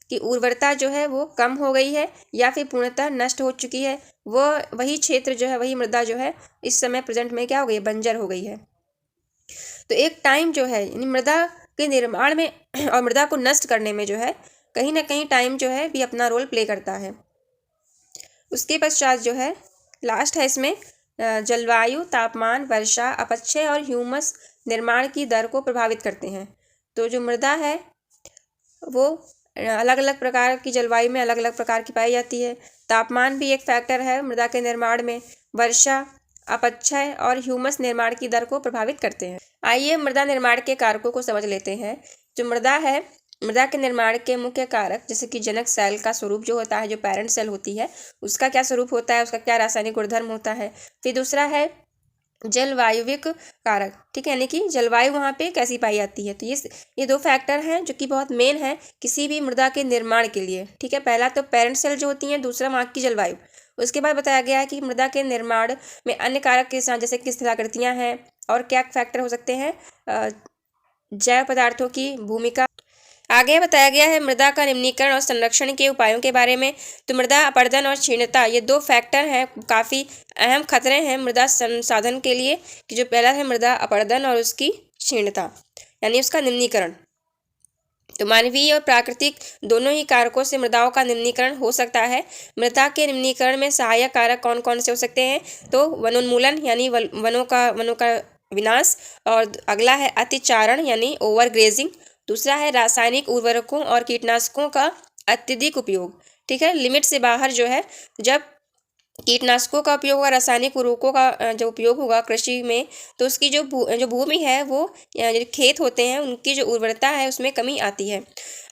की उर्वरता जो है वो कम हो गई है या फिर पूर्णतः नष्ट हो चुकी है। वो वही क्षेत्र जो है, वही मृदा जो है इस समय प्रेजेंट में क्या हो गई है, बंजर हो गई है। तो एक टाइम जो है यानी मृदा के निर्माण में और मृदा को नष्ट करने में जो है कहीं ना कहीं टाइम जो है भी अपना रोल प्ले करता है। उसके पश्चात जो है लास्ट है इसमें जलवायु, तापमान, वर्षा, अपक्षय और ह्यूमस निर्माण की दर को प्रभावित करते हैं। तो जो मृदा है वो अलग अलग प्रकार की जलवायु में अलग अलग प्रकार की पाई जाती है। तापमान भी एक फैक्टर है मृदा के निर्माण में। वर्षा, अपक्षय और ह्यूमस निर्माण की दर को प्रभावित करते हैं। आइए मृदा निर्माण के कारकों को समझ लेते हैं। जो मृदा है, मृदा के निर्माण के मुख्य कारक जैसे कि जनक सेल का स्वरूप जो होता है, जो पेरेंट सेल होती है उसका क्या स्वरूप होता है, उसका क्या रासायनिक गुणधर्म होता है। फिर दूसरा है जलवायुविक कारक, ठीक है, यानी कि जलवायु वहाँ पे कैसी पाई जाती है। तो ये दो फैक्टर हैं जो कि बहुत मेन है किसी भी मृदा के निर्माण के लिए। ठीक है, पहला तो पेरेंट सेल जो होती हैं, दूसरा वहाँ की जलवायु। उसके बाद बताया गया है कि मृदा के निर्माण में अन्य कारक के साथ जैसे कि स्थलाकृतियाँ हैं और क्या फैक्टर हो सकते हैं, जैव पदार्थों की भूमिका। आगे बताया गया है मृदा का निम्नीकरण और संरक्षण के उपायों के बारे में। तो मृदा अपरदन और क्षीणता ये दो फैक्टर हैं, काफ़ी अहम खतरे हैं मृदा संसाधन के लिए। कि जो पहला है मृदा अपरदन और उसकी क्षीणता यानी उसका निम्नीकरण। तो मानवीय और प्राकृतिक दोनों ही कारकों से मृदाओं का निम्नीकरण हो सकता है। मृदा के निम्नीकरण में सहायक कारक कौन कौन से हो सकते हैं, तो वनोन्मूलन यानी वनों का विनाश, और अगला है अतिचारण यानी ओवर ग्रेजिंग। दूसरा है रासायनिक उर्वरकों और कीटनाशकों का अत्यधिक उपयोग। ठीक है, लिमिट से बाहर जो है, जब कीटनाशकों का उपयोग होगा, रासायनिक उर्वरकों का जो उपयोग होगा कृषि में, तो उसकी जो भूमि है वो, जो खेत होते हैं उनकी जो उर्वरता है उसमें कमी आती है।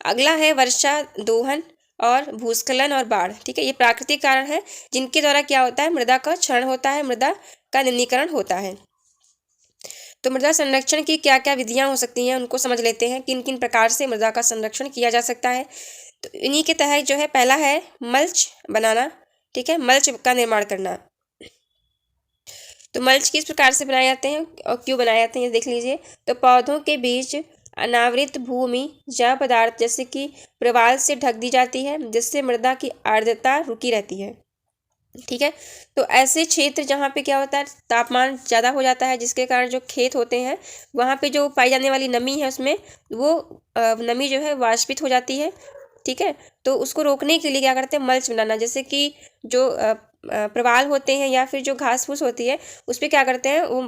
अगला है वर्षा, दोहन और भूस्खलन और बाढ़। ठीक है, ये प्राकृतिक कारण है जिनके द्वारा क्या होता है, मृदा का क्षरण होता है, मृदा का निम्नीकरण होता है। तो मृदा संरक्षण की क्या क्या विधियां हो सकती हैं उनको समझ लेते हैं, किन किन प्रकार से मृदा का संरक्षण किया जा सकता है। तो इन्हीं के तहत जो है पहला है मल्च बनाना। ठीक है, मल्च का निर्माण करना। तो मल्च किस प्रकार से बनाए जाते हैं और क्यों बनाए जाते हैं ये देख लीजिए। तो पौधों के बीच अनावृत भूमि जैव पदार्थ जैसे कि प्रवाल से ढक दी जाती है, जिससे मृदा की आर्द्रता रुकी रहती है। ठीक है, तो ऐसे क्षेत्र जहाँ पे क्या होता है, तापमान ज़्यादा हो जाता है, जिसके कारण जो खेत होते हैं वहाँ पे जो पाई जाने वाली नमी है उसमें वो नमी जो है वाष्पित हो जाती है। ठीक है, तो उसको रोकने के लिए क्या करते हैं, मल्च बनाना। जैसे कि जो प्रवाल होते हैं या फिर जो घास फूस होती है उस पर क्या करते हैं, वो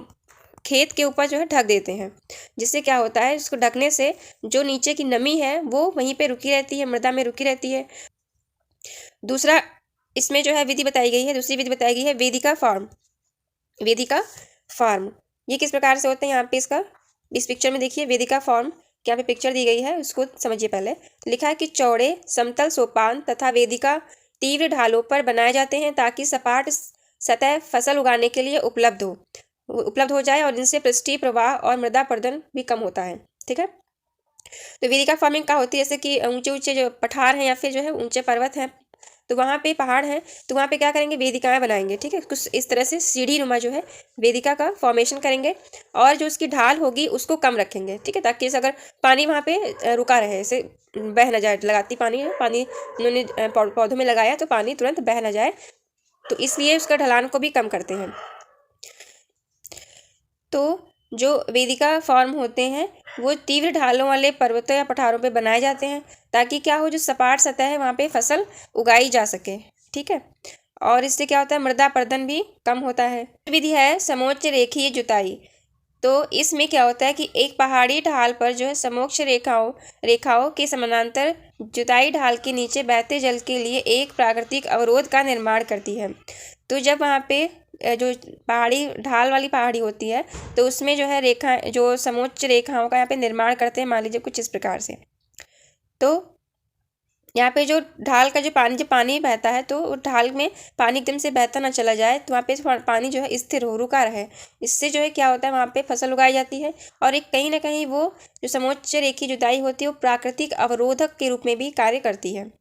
खेत के ऊपर जो है ढक देते हैं, जिससे क्या होता है, उसको ढकने से जो नीचे की नमी है वो वहीं पे रुकी रहती है, मृदा में रुकी रहती है। दूसरा इसमें जो है विधि बताई गई है, दूसरी विधि बताई गई है वेदिका फॉर्म। वेदिका फॉर्म ये किस प्रकार से होते हैं, यहाँ पे इसका इस पिक्चर में देखिए वेदिका फॉर्म, यहाँ पे पिक्चर दी गई है उसको समझिए पहले। लिखा है कि चौड़े समतल सोपान तथा वेदिका तीव्र ढालों पर बनाए जाते हैं ताकि सपाट सतह फसल उगाने के लिए उपलब्ध हो जाए और इनसे पृष्ठीय प्रवाह और मृदा अपरदन भी कम होता है। ठीक है, तो वेदिका फार्मिंग क्या होती है, जैसे कि ऊंचे ऊंचे जो पठार हैं या फिर जो है ऊंचे पर्वत हैं, तो वहाँ पे पहाड़ हैं, तो वहाँ पे क्या करेंगे, वेदिकाएं बनाएंगे। ठीक है, कुछ इस तरह से सीढ़ी नुमा जो है वेदिका का फॉर्मेशन करेंगे और जो उसकी ढाल होगी उसको कम रखेंगे। ठीक है, ताकि अगर पानी वहाँ पे रुका रहे, ऐसे बह न जाए, लगाती पानी उन्होंने पौधों में लगाया तो पानी तुरंत बह न जाए, तो इसलिए उसका ढलान को भी कम करते हैं। तो जो वेदिका फॉर्म होते हैं वो तीव्र ढालों वाले पर्वतों या पठारों पे बनाए जाते हैं ताकि क्या हो, जो सपाट सतह है वहाँ पे फसल उगाई जा सके। ठीक है, और इससे क्या होता है, मृदा अपरदन भी कम होता है। विधि है समोच्च रेखीय जुताई। तो इसमें क्या होता है कि एक पहाड़ी ढाल पर जो है समोच्च रेखाओं के समानांतर जुताई ढाल के नीचे बहते जल के लिए एक प्राकृतिक अवरोध का निर्माण करती है। तो जब वहाँ पे जो पहाड़ी ढाल वाली पहाड़ी होती है तो उसमें जो है रेखा जो समोच्च रेखाओं का यहाँ पे निर्माण करते हैं, मान लीजिए कुछ इस प्रकार से। तो यहाँ पे जो ढाल का जो पानी बहता है तो ढाल में पानी एकदम से बहता ना चला जाए, तो वहाँ पे पानी जो है स्थिर हो, रुका रहे। इससे जो है क्या होता है, वहाँ पे फसल उगाई जाती है और एक कहीं ना कहीं वो जो समोच्च रेखी जुताई होती है वो प्राकृतिक अवरोधक के रूप में भी कार्य करती है।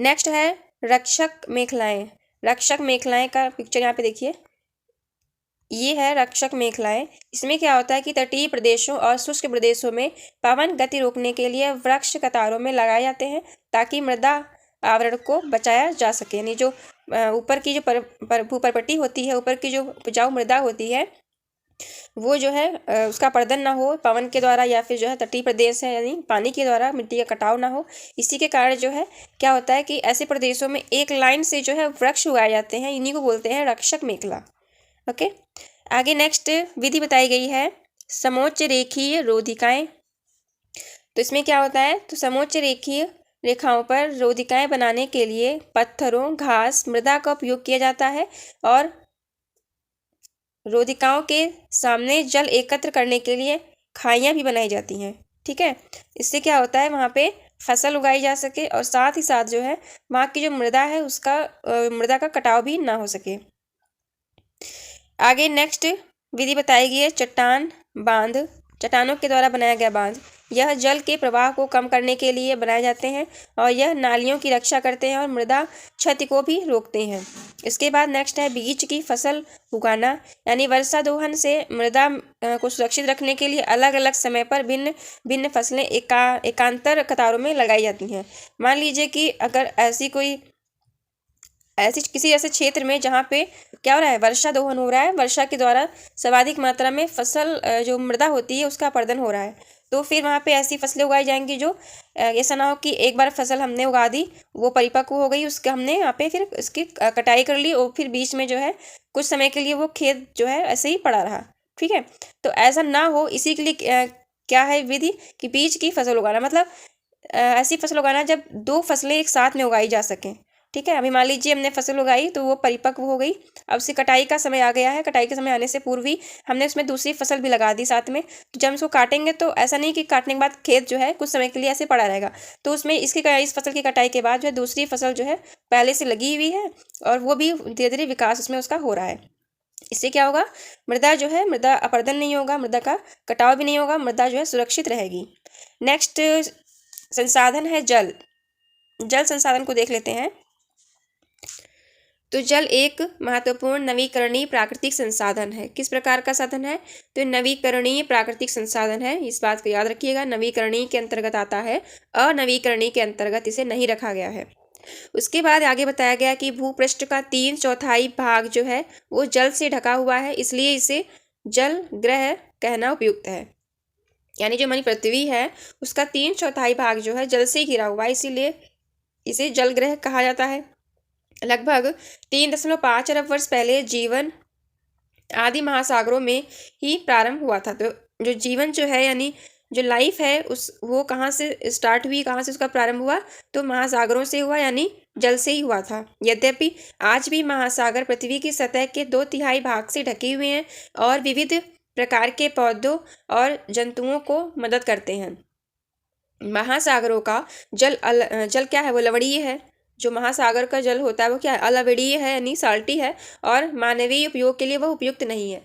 नेक्स्ट है रक्षक मेखलाएं। रक्षक मेखलाएं का पिक्चर यहाँ पे देखिए, ये है रक्षक मेखलाएं। इसमें क्या होता है कि तटीय प्रदेशों और शुष्क प्रदेशों में पवन गति रोकने के लिए वृक्ष कतारों में लगाए जाते हैं ताकि मृदा आवरण को बचाया जा सके। यानी जो ऊपर की जो भूपरपट्टी होती है, ऊपर की जो उपजाऊ मृदा होती है वो जो है उसका अपरदन ना हो पवन के द्वारा, या फिर जो है तटीय प्रदेश है यानी पानी के द्वारा मिट्टी का कटाव ना हो। इसी के कारण जो है क्या होता है कि ऐसे प्रदेशों में एक लाइन से जो है वृक्ष उगाए जाते हैं, इन्हीं को बोलते हैं रक्षक मेखला। ओके, आगे नेक्स्ट विधि बताई गई है समोच्च रेखीय रोधिकाएं। तो इसमें क्या होता है, तो समोच्च रेखीय रेखाओं पर रोधिकाएं बनाने के लिए पत्थरों, घास, मृदा का उपयोग किया जाता है और रोधिकाओं के सामने जल एकत्र करने के लिए खाइयाँ भी बनाई जाती हैं। ठीक है, इससे क्या होता है, वहाँ पे फसल उगाई जा सके और साथ ही साथ जो है वहाँ की जो मृदा है उसका मृदा का कटाव भी ना हो सके। आगे नेक्स्ट विधि बताई गई है चट्टान बांध। चट्टानों के द्वारा बनाया गया बांध, यह जल के प्रवाह को कम करने के लिए बनाए जाते हैं और यह नालियों की रक्षा करते हैं और मृदा क्षति को भी रोकते हैं। इसके बाद नेक्स्ट है बीज की फसल उगाना, यानी वर्षा दोहन से मृदा को सुरक्षित रखने के लिए अलग अलग समय पर भिन्न भिन्न फसलें एकांतर कतारों में लगाई जाती हैं। मान लीजिए कि अगर किसी ऐसे क्षेत्र में जहाँ पे क्या हो रहा है, वर्षा दोहन हो रहा है, वर्षा के द्वारा सर्वाधिक मात्रा में फसल जो मृदा होती है उसका अपरदन हो रहा है, तो फिर वहाँ पे ऐसी फसलें उगाई जाएंगी जो ऐसा ना हो कि एक बार फसल हमने उगा दी, वो परिपक्व हो गई, उसके हमने यहाँ पे फिर उसकी कटाई कर ली और फिर बीच में जो है कुछ समय के लिए वो खेत जो है ऐसे ही पड़ा रहा। ठीक है, तो ऐसा ना हो इसी के लिए क्या है विधि कि बीज की फसल उगाना, मतलब ऐसी फसल उगाना जब दो फसलें एक साथ में उगाई जा सकें। ठीक है, अभी मान लीजिए हमने फसल उगाई तो वो परिपक्व हो गई, अब उसकी कटाई का समय आ गया है, कटाई के समय आने से पूर्व ही हमने उसमें दूसरी फसल भी लगा दी साथ में, तो जब उसको काटेंगे तो ऐसा नहीं कि काटने के बाद खेत जो है कुछ समय के लिए ऐसे पड़ा रहेगा, तो उसमें इस फसल की कटाई के बाद जो है दूसरी फसल जो है पहले से लगी हुई है और वो भी धीरे धीरे विकास उसमें उसका हो रहा है। इससे क्या होगा, मृदा जो है मृदा अपरदन नहीं होगा, मृदा का कटाव भी नहीं होगा, मृदा जो है सुरक्षित रहेगी। नेक्स्ट संसाधन है जल। जल संसाधन को देख लेते हैं। तो जल एक महत्वपूर्ण नवीकरणीय प्राकृतिक संसाधन है। किस प्रकार का साधन है, तो नवीकरणीय प्राकृतिक संसाधन है, इस बात को याद रखिएगा। नवीकरणीय के अंतर्गत आता है, अनवीकरणीय के अंतर्गत इसे नहीं रखा गया है। उसके बाद आगे बताया गया कि भूपृष्ठ का 3/4 भाग जो है वो जल से ढका हुआ है, इसलिए इसे जल ग्रह कहना उपयुक्त है। यानी जो हमारी पृथ्वी है उसका 3/4 भाग जो है जल से घिरा हुआ है, इसीलिए इसे जल ग्रह कहा जाता है। लगभग 3.5 अरब वर्ष पहले जीवन आदि महासागरों में ही प्रारंभ हुआ था। तो जो जीवन जो है यानी जो लाइफ है वो कहाँ से स्टार्ट हुई, कहाँ से उसका प्रारंभ हुआ, तो महासागरों से हुआ, यानी जल से ही हुआ था। यद्यपि आज भी महासागर पृथ्वी की सतह के 2/3 भाग से ढके हुए हैं और विविध प्रकार के पौधों और जंतुओं को मदद करते हैं। महासागरों का जल क्या है, वो लवणीय है। जो महासागर का जल होता है वो क्या है, अलवणीय है, यानी साल्टी है, और मानवीय उपयोग के लिए वह उपयुक्त नहीं है।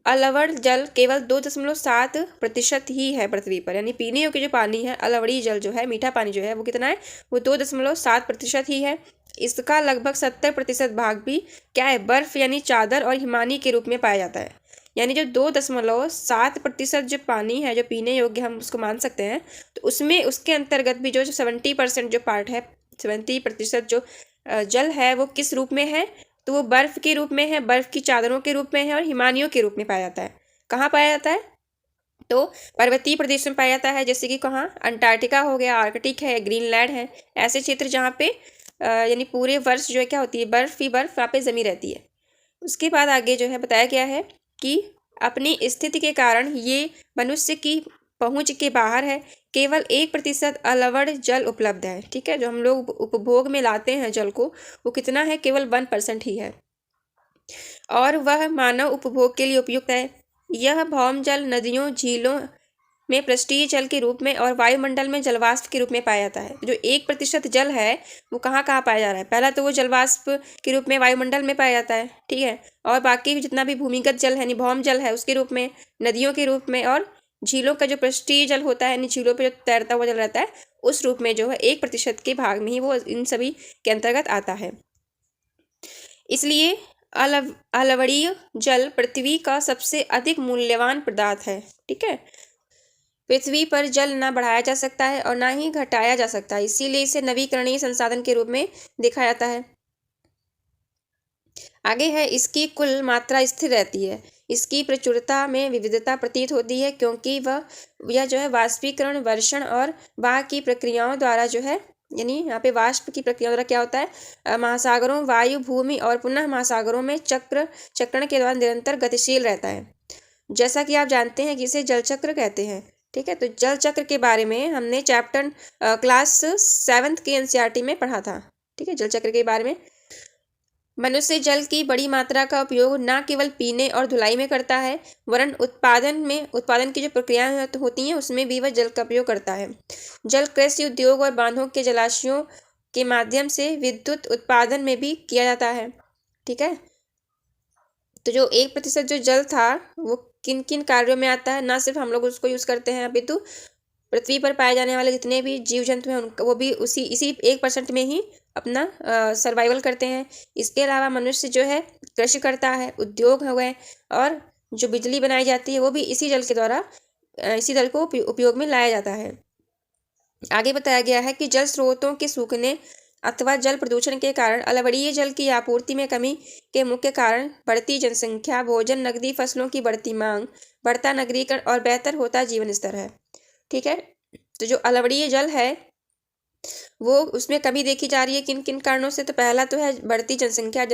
अलवण जल केवल 2.7% ही है पृथ्वी पर, यानी पीने योग्य जो पानी है, अलवणीय जल जो है, मीठा पानी जो है, वो कितना है, वो 2.7% ही है। इसका लगभग 70% भाग भी क्या है, बर्फ यानी चादर और हिमानी के रूप में पाया जाता है। यानी जो 2.7% जो पानी है जो पीने योग्य हम उसको मान सकते हैं, तो उसमें उसके अंतर्गत भी जो 70% जो पार्ट है, 70% जो जल है वो किस रूप में है, तो वो बर्फ के रूप में है, बर्फ की चादरों के रूप में है और हिमानियों के रूप में पाया जाता है। कहाँ पाया जाता है, तो पर्वतीय प्रदेश में पाया जाता है, जैसे कि कहाँ, अंटार्कटिका हो गया, आर्कटिक है, ग्रीनलैंड है, ऐसे क्षेत्र जहाँ पे यानी पूरे वर्ष जो है क्या होती है, बर्फ ही बर्फ वहाँ पे जमी रहती है। उसके बाद आगे जो है बताया गया है कि अपनी स्थिति के कारण ये मनुष्य की पहुंच के बाहर है। केवल 1% अलवण जल उपलब्ध है। ठीक है, जो हम लोग उपभोग में लाते हैं जल को, वो कितना है, केवल 1% ही है, और वह मानव उपभोग के लिए उपयुक्त है। यह भौम जल नदियों, झीलों में पृष्ठीय जल के रूप में और वायुमंडल में जलवाष्प के रूप में पाया जाता है। जो 1% जल है वो कहाँ कहाँ पाया जा रहा है, पहला तो वो जलवाष्प के रूप में वायुमंडल में पाया जाता है, ठीक है, और बाकी जितना भी भूमिगत जल है यानी भौम जल है उसके रूप में, नदियों के रूप में, और झीलों का जो पृष्ठीय जल होता है यानी झीलों पर जो तैरता हुआ जल रहता है उस रूप में जो है 1% के भाग में ही वो इन सभी के अंतर्गत आता है। इसलिए अलवणीय जल पृथ्वी का सबसे अधिक मूल्यवान पदार्थ है। ठीक है, पृथ्वी पर जल ना बढ़ाया जा सकता है और ना ही घटाया जा सकता है, इसीलिए इसे नवीकरणीय संसाधन के रूप में देखा जाता है। आगे है, इसकी कुल मात्रा स्थिर रहती है। इसकी प्रचुरता में विविधता प्रतीत होती है क्योंकि यह जो है वाष्पीकरण, वर्षण और वाह की प्रक्रियाओं द्वारा जो है, यानी यहाँ पे वाष्प की प्रक्रिया द्वारा क्या होता है, महासागरों, वायु, भूमि और पुनः महासागरों में चक्रण के दौरान निरंतर गतिशील रहता है। जैसा कि आप जानते हैं कि इसे जल चक्र कहते हैं। ठीक है, तो जल चक्र के बारे में हमने चैप्टर क्लास 7th के एनसीईआरटी में पढ़ा था। ठीक है, जल चक्र के बारे में। मनुष्य जल की बड़ी मात्रा का उपयोग न केवल पीने और धुलाई में करता है, वरन उत्पादन की जो प्रक्रियाएं होती हैं उसमें भी वह जल का उपयोग करता है। जल कृषि उद्योग और बांधों के जलाशयों के माध्यम से विद्युत उत्पादन में भी किया जाता है। ठीक है, तो जो 1% जो जल था वो किन किन कार्यों में आता है, ना सिर्फ हम लोग उसको यूज़ करते हैं, अपितु पृथ्वी पर पाए जाने वाले जितने भी जीव जंतु हैं उनका वो भी इसी 1% में ही अपना सर्वाइवल करते हैं। इसके अलावा मनुष्य जो है कृषि करता है, उद्योग हो गए, और जो बिजली बनाई जाती है वो भी इसी जल के द्वारा, इसी जल को उपयोग में लाया जाता है। आगे बताया गया है कि जल स्रोतों के सूखने अथवा जल प्रदूषण के कारण अलवणीय जल की आपूर्ति में कमी के मुख्य कारण बढ़ती जनसंख्या, भोजन, नकदी फसलों की बढ़ती मांग, बढ़ता नगरीकरण और बेहतर होता जीवन स्तर है। ठीक है, तो जो अलवणीय जल है वो उसमें कमी देखी जा रही है किन किन कारणों से, तो पहला तो है बढ़ती जनसंख्या।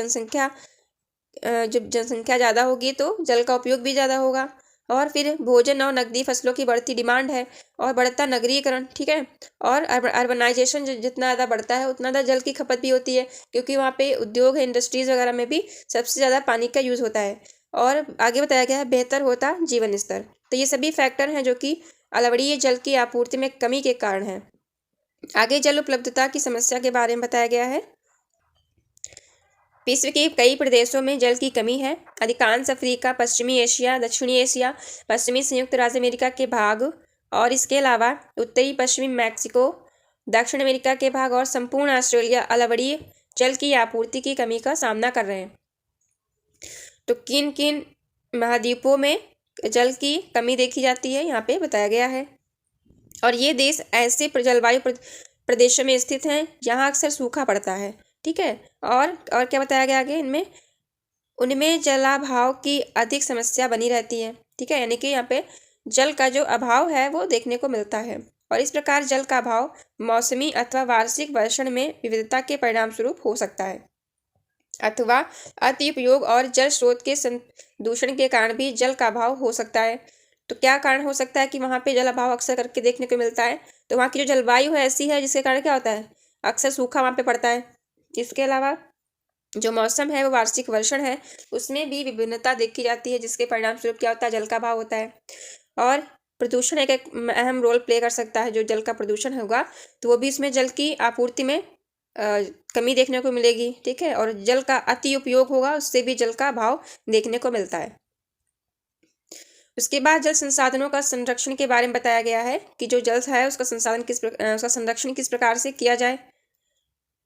जब जनसंख्या ज़्यादा होगी तो जल का उपयोग भी ज़्यादा होगा, और फिर भोजन और नकदी फसलों की बढ़ती डिमांड है, और बढ़ता नगरीकरण। ठीक है, और अर्बनाइजेशन जितना ज़्यादा बढ़ता है उतना ज़्यादा जल की खपत भी होती है, क्योंकि वहाँ पे उद्योग है, इंडस्ट्रीज़ वगैरह में भी सबसे ज़्यादा पानी का यूज़ होता है। और आगे बताया गया है बेहतर होता जीवन स्तर। तो ये सभी फैक्टर हैं जो कि अलवणीय जल की आपूर्ति में कमी के कारण है। आगे जल उपलब्धता की समस्या के बारे में बताया गया है। विश्व के कई प्रदेशों में जल की कमी है। अधिकांश अफ्रीका, पश्चिमी एशिया, दक्षिणी एशिया, पश्चिमी संयुक्त राज्य अमेरिका के भाग, और इसके अलावा उत्तरी पश्चिमी मैक्सिको, दक्षिण अमेरिका के भाग और संपूर्ण ऑस्ट्रेलिया अलवणीय जल की आपूर्ति की कमी का सामना कर रहे हैं। तो किन किन महाद्वीपों में जल की कमी देखी जाती है यहाँ पे बताया गया है। और ये देश ऐसे जलवायु प्रदेशों में स्थित हैं जहाँ अक्सर सूखा पड़ता है। ठीक है, और क्या बताया गया आगे, उनमें जलाभाव की अधिक समस्या बनी रहती है। ठीक है, यानी कि यहाँ पे जल का जो अभाव है वो देखने को मिलता है, और इस प्रकार जल का अभाव मौसमी अथवा वार्षिक वर्षण में विविधता के परिणाम स्वरूप हो सकता है, अथवा अति उपयोग और जल स्रोत के दूषण के कारण भी जल का अभाव हो सकता है। तो क्या कारण हो सकता है कि वहाँ पे जल अभाव अक्सर करके देखने को मिलता है, तो वहाँ की जो जलवायु है ऐसी है जिसके कारण क्या होता है, अक्सर सूखा वहाँ पे पड़ता है। इसके अलावा जो मौसम है वो वार्षिक वर्षण है, उसमें भी विभिन्नता देखी जाती है, जिसके परिणाम स्वरूप क्या होता है, जल का अभाव होता है। और प्रदूषण एक अहम रोल प्ले कर सकता है। जो जल का प्रदूषण होगा तो वो भी इसमें जल की आपूर्ति में कमी देखने को मिलेगी, ठीक है। और जल का अति उपयोग होगा, उससे भी जल का अभाव देखने को मिलता है। उसके बाद जल संसाधनों का संरक्षण के बारे में बताया गया है कि जो जल है उसका उसका संरक्षण किस प्रकार से किया जाए।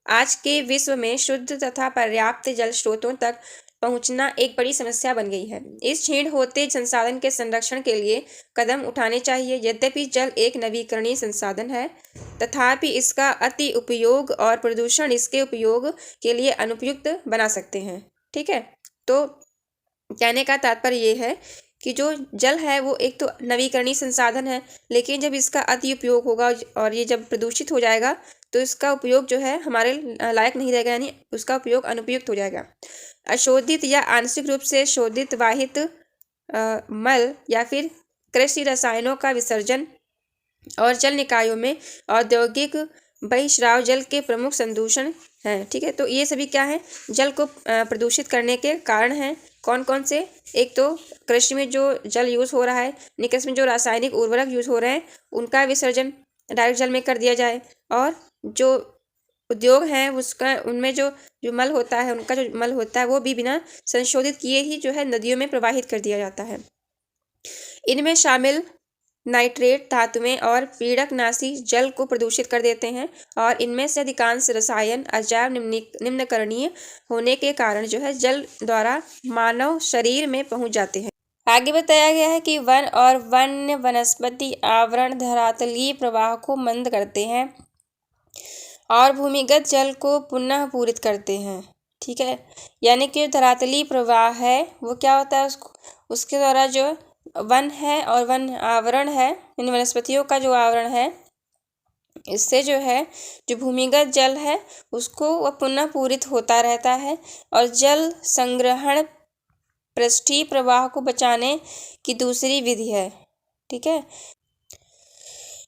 आज के विश्व में शुद्ध तथा पर्याप्त जल स्रोतों तक पहुंचना एक बड़ी समस्या बन गई है। इस क्षीण होते संसाधन के संरक्षण के लिए कदम उठाने चाहिए। यद्यपि जल एक नवीकरणीय संसाधन है, तथापि इसका अति उपयोग और प्रदूषण इसके उपयोग के लिए अनुपयुक्त बना सकते हैं, ठीक है। तो कहने का तात्पर्य ये है कि जो जल है वो एक तो नवीकरणीय संसाधन है, लेकिन जब इसका अति उपयोग होगा और ये जब प्रदूषित हो जाएगा तो इसका उपयोग जो है हमारे लायक नहीं रहेगा, यानी उसका उपयोग अनुपयुक्त हो जाएगा। अशोधित या आंशिक रूप से शोधित वाहित मल या फिर कृषि रसायनों का विसर्जन और जल निकायों में औद्योगिक बहिस्राव जल के प्रमुख संदूषण हैं, ठीक है। तो ये सभी क्या है, जल को प्रदूषित करने के कारण हैं। कौन कौन से? एक तो कृषि में जो जल यूज़ हो रहा है, निकास में जो रासायनिक उर्वरक यूज़ हो रहे हैं उनका विसर्जन डायरेक्ट जल में कर दिया जाए, और जो उद्योग हैं उसका उनमें जो जो मल होता है, उनका जो मल होता है वो भी बिना संशोधित किए ही जो है नदियों में प्रवाहित कर दिया जाता है। इनमें शामिल नाइट्रेट धातुएं और पीड़कनाशी जल को प्रदूषित कर देते हैं, और इनमें से अधिकांश रसायन अजैव निम्नकरणीय होने के कारण जो है जल द्वारा मानव शरीर में पहुंच जाते हैं। आगे बताया गया है कि वन और वन्य वनस्पति आवरण धरातलीय प्रवाह को मंद करते हैं और भूमिगत जल को पुनः पूरित करते हैं, ठीक है। यानी कि धरातलीय प्रवाह है वो क्या होता है, उसके द्वारा जो वन है और वन आवरण है, इन वनस्पतियों का जो आवरण है, इससे जो है जो भूमिगत जल है उसको वह पुनः पूरित होता रहता है, और जल संग्रहण पृष्ठीय प्रवाह को बचाने की दूसरी विधि है, ठीक है।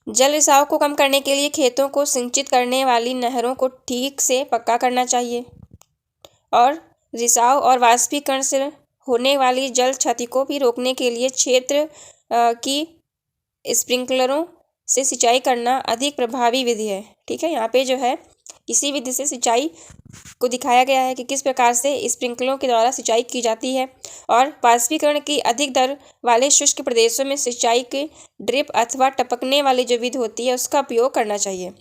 जल रिसाव को कम करने के लिए खेतों को सिंचित करने वाली नहरों को ठीक से पक्का करना चाहिए, और रिसाव और वाष्पीकरण से होने वाली जल क्षति को भी रोकने के लिए क्षेत्र की स्प्रिंकलरों से सिंचाई करना अधिक प्रभावी विधि है, ठीक है। यहाँ पे जो है इसी विधि से सिंचाई को दिखाया गया है कि किस प्रकार से स्प्रिंकलरों के द्वारा सिंचाई की जाती है, और वाष्पीकरण की अधिक दर वाले शुष्क प्रदेशों में सिंचाई के ड्रिप अथवा टपकने वाली जो विधि होती है उसका उपयोग करना चाहिए।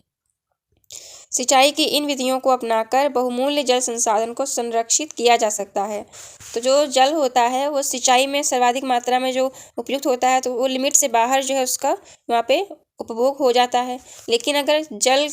सिंचाई की इन विधियों को अपनाकर बहुमूल्य जल संसाधन को संरक्षित किया जा सकता है। तो जो जल होता है वो सिंचाई में सर्वाधिक मात्रा में जो उपयुक्त होता है तो वो लिमिट से बाहर जो है उसका वहाँ पे उपभोग हो जाता है। लेकिन अगर जल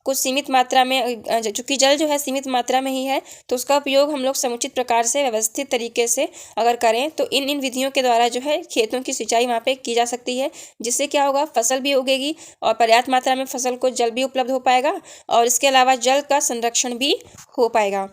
कुछ सीमित मात्रा में, चूँकि जल जो है सीमित मात्रा में ही है, तो उसका उपयोग हम लोग समुचित प्रकार से व्यवस्थित तरीके से अगर करें तो इन विधियों के द्वारा जो है खेतों की सिंचाई वहाँ पे की जा सकती है, जिससे क्या होगा, फसल भी उगेगी और पर्याप्त मात्रा में फसल को जल भी उपलब्ध हो पाएगा, और इसके अलावा जल का संरक्षण भी हो पाएगा।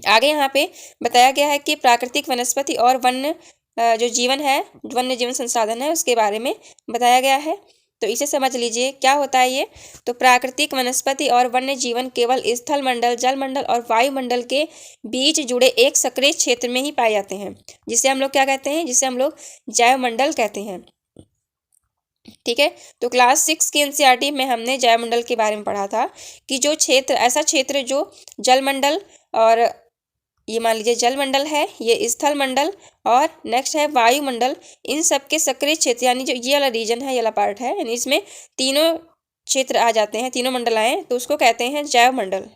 आगे यहाँ पे बताया गया है कि प्राकृतिक वनस्पति और वन्य जो जीवन है, वन्य जीवन संसाधन है, उसके बारे में बताया गया है। तो इसे समझ लीजिए क्या होता है ये। तो प्राकृतिक वनस्पति और वन्य जीवन केवल स्थल मंडल, जल मंडल और वायुमंडल के बीच जुड़े एक सक्रिय क्षेत्र में ही पाए जाते हैं, जिसे हम लोग क्या कहते हैं, जिसे हम लोग जैवमंडल कहते हैं, ठीक है। तो क्लास 6 की एनसीईआरटी में हमने जैवमंडल के बारे में पढ़ा था कि जो क्षेत्र, ऐसा क्षेत्र जो जलमंडल और ये मान लीजिए जलमंडल है, ये स्थल मंडल और नेक्स्ट है वायुमंडल, इन सब के सक्रिय क्षेत्र, यानी जो ये वाला रीजन है, ये वाला पार्ट है, यानी इसमें तीनों क्षेत्र आ जाते हैं, तीनों मंडल आए, तो उसको कहते हैं जैवमंडल,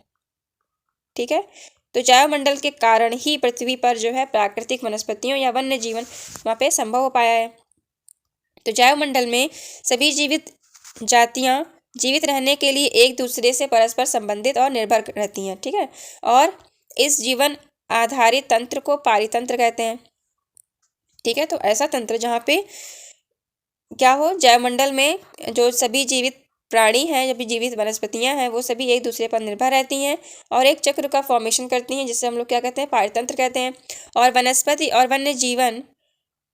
ठीक है। तो जैवमंडल के कारण ही पृथ्वी पर जो है प्राकृतिक वनस्पतियों या वन्य जीवन वहाँ पे संभव हो पाया है। तो जैवमंडल में सभी जीवित जातियाँ जीवित रहने के लिए एक दूसरे से परस्पर संबंधित और निर्भर रहती हैं, ठीक है। और इस जीवन आधारित तंत्र को पारितंत्र कहते हैं, ठीक है। तो ऐसा तंत्र जहाँ पे क्या हो, जैवमंडल में जो सभी जीवित प्राणी हैं, जब भी जीवित वनस्पतियाँ हैं, वो सभी एक दूसरे पर निर्भर रहती हैं और एक चक्र का फॉर्मेशन करती हैं, जिसे हम लोग क्या कहते हैं, पारितंत्र कहते हैं। और वनस्पति और वन्य जीवन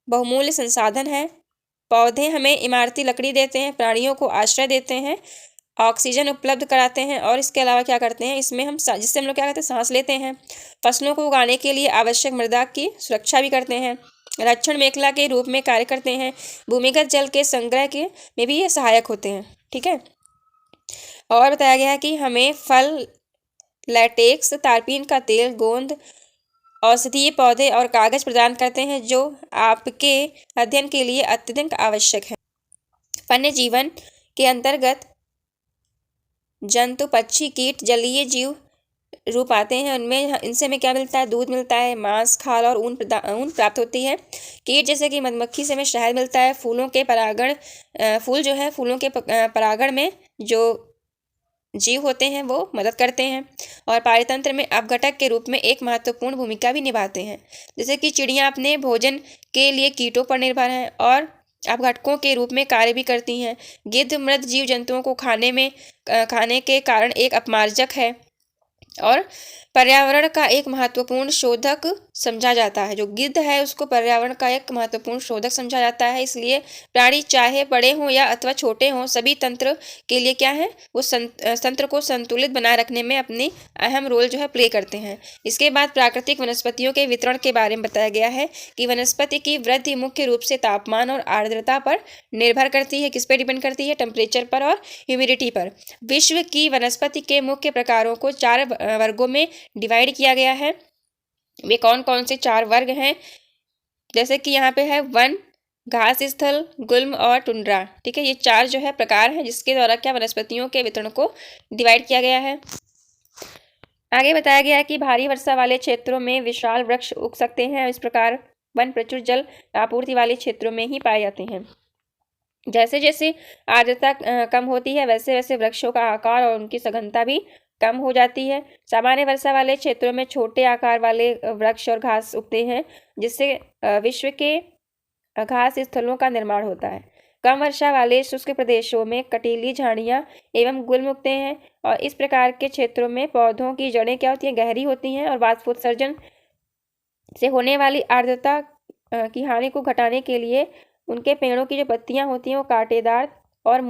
बहुमूल्य संसाधन है। पौधे हमें इमारती लकड़ी देते हैं, प्राणियों को आश्रय देते हैं, ऑक्सीजन उपलब्ध कराते हैं और इसके अलावा क्या करते हैं, इसमें हम जिससे हम लोग क्या करते हैं, सांस लेते हैं। फसलों को उगाने के लिए आवश्यक मृदा की सुरक्षा भी करते हैं। रक्षण मेखला के रूप में कार्य करते हैं। भूमिगत जल के संग्रह के में भी ये सहायक होते हैं। ठीक है। और बताया गया है कि हमें फल, लैटेक्स, तारपीन का तेल, गोंद, औषधीय पौधे और कागज प्रदान करते हैं जो आपके अध्ययन के लिए अत्यधिक आवश्यक है। वन्य जीवन के अंतर्गत जंतु, पक्षी, कीट, जलीय जीव रूप आते हैं। उनमें इनसे हमें क्या मिलता है, दूध मिलता है, मांस, खाल और ऊन प्राप्त होती है। कीट जैसे कि मधुमक्खी से हमें शहद मिलता है। फूलों के परागण, फूल जो है फूलों के परागण में जो जीव होते हैं वो मदद करते हैं और पारितंत्र में अपघटक के रूप में एक महत्वपूर्ण भूमिका भी निभाते हैं। जैसे कि चिड़ियाँ अपने भोजन के लिए कीटों पर निर्भर हैं और अपघटकों के रूप में कार्य भी करती हैं। गिद्ध मृत जीव जंतुओं को खाने के कारण एक अपमार्जक है और पर्यावरण का एक महत्वपूर्ण शोधक समझा जाता है। जो गिद्ध है उसको पर्यावरण का एक महत्वपूर्ण शोधक समझा जाता है। इसलिए प्राणी चाहे बड़े हों या अथवा छोटे हों, सभी तंत्र के लिए क्या है, वो तंत्र को संतुलित बनाए रखने में अपनी अहम रोल जो है प्ले करते हैं। इसके बाद प्राकृतिक वनस्पतियों के वितरण के बारे में बताया गया है कि वनस्पति की वृद्धि मुख्य रूप से तापमान और आर्द्रता पर निर्भर करती है। किस पे डिपेंड करती है, टेम्परेचर पर और ह्यूमिडिटी पर। विश्व की वनस्पति के मुख्य प्रकारों को 4 वर्गों में डिवाइड किया गया है। वे कौन कौन से 4 वर्ग हैं, जैसे कि यहाँ पे है वन, घास स्थल, गुल्म और टुंड्रा। ठीक है, ये 4 जो है प्रकार हैं जिसके द्वारा क्या वनस्पतियों के वितरण को डिवाइड किया गया है। आगे बताया गया है कि भारी वर्षा वाले क्षेत्रों में विशाल वृक्ष उग सकते हैं। इस प्रकार वन प्रचुर जल आपूर्ति वाले क्षेत्रों में ही पाए जाते हैं। जैसे जैसे आर्द्रता कम होती है वैसे वैसे वृक्षों का आकार और उनकी सघनता भी कम हो जाती है। सामान्य वर्षा वाले क्षेत्रों में छोटे आकार वाले वृक्ष और घास उगते हैं जिससे विश्व के घास स्थलों का निर्माण होता है। कम वर्षा वाले शुष्क प्रदेशों में कटीली झाड़ियाँ एवं गुल्म उगते हैं और इस प्रकार के क्षेत्रों में पौधों की जड़ें क्या होती हैं, गहरी होती हैं और वाष्पोत्सर्जन से होने वाली आर्द्रता की हानि को घटाने के लिए उनके पेड़ों की जो पत्तियां होती हैं वो कांटेदार और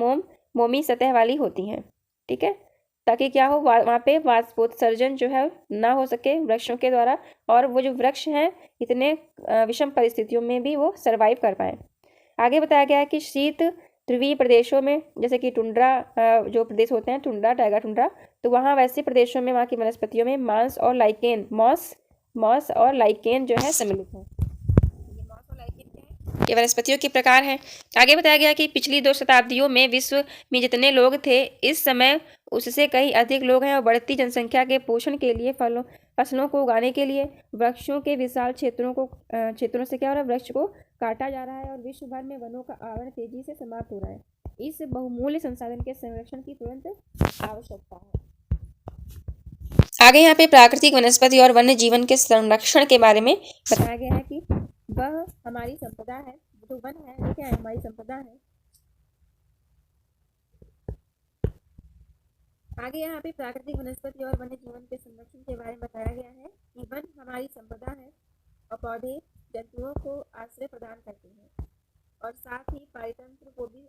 मोमी सतह वाली होती हैं। ठीक है, ताकि क्या हो, वहाँ पे वाष्पोत्सर्जन जो है ना हो सके वृक्षों के द्वारा और वो जो वृक्ष हैं इतने विषम परिस्थितियों में भी वो सरवाइव कर पाए। आगे बताया गया है कि शीत ध्रुवीय प्रदेशों में जैसे कि टुंड्रा जो प्रदेश होते हैं, टुंड्रा, टाइगर टुंड्रा, तो वहाँ वैसे प्रदेशों में वहाँ की वनस्पतियों में मॉस और लाइकेन जो है सम्मिलित है। ये वनस्पतियों के प्रकार हैं। आगे बताया गया कि पिछली 2 शताब्दियों में विश्व में जितने लोग थे इस समय उससे कहीं अधिक लोग हैं और बढ़ती जनसंख्या के पोषण के लिए फसलों को उगाने के लिए वृक्षों के विशाल क्षेत्रों से क्या हो रहा है, वृक्ष को काटा जा रहा है और विश्व भर में वनों का आवरण तेजी से समाप्त हो रहा है। इस बहुमूल्य संसाधन के संरक्षण की तुरंत आवश्यकता है। आगे यहाँ पे प्राकृतिक वनस्पति और वन्य जीवन के संरक्षण के बारे में बताया गया है कि वह हमारी संपदा है। जो वन है वो क्या है, हमारी संपदा है। आगे यहाँ पे प्राकृतिक वनस्पति और वन्य जीवन के संरक्षण के बारे में बताया गया है कि वन हमारी संपदा है और पौधे जंतुओं को आश्रय प्रदान करते हैं और साथ ही पारितंत्र को भी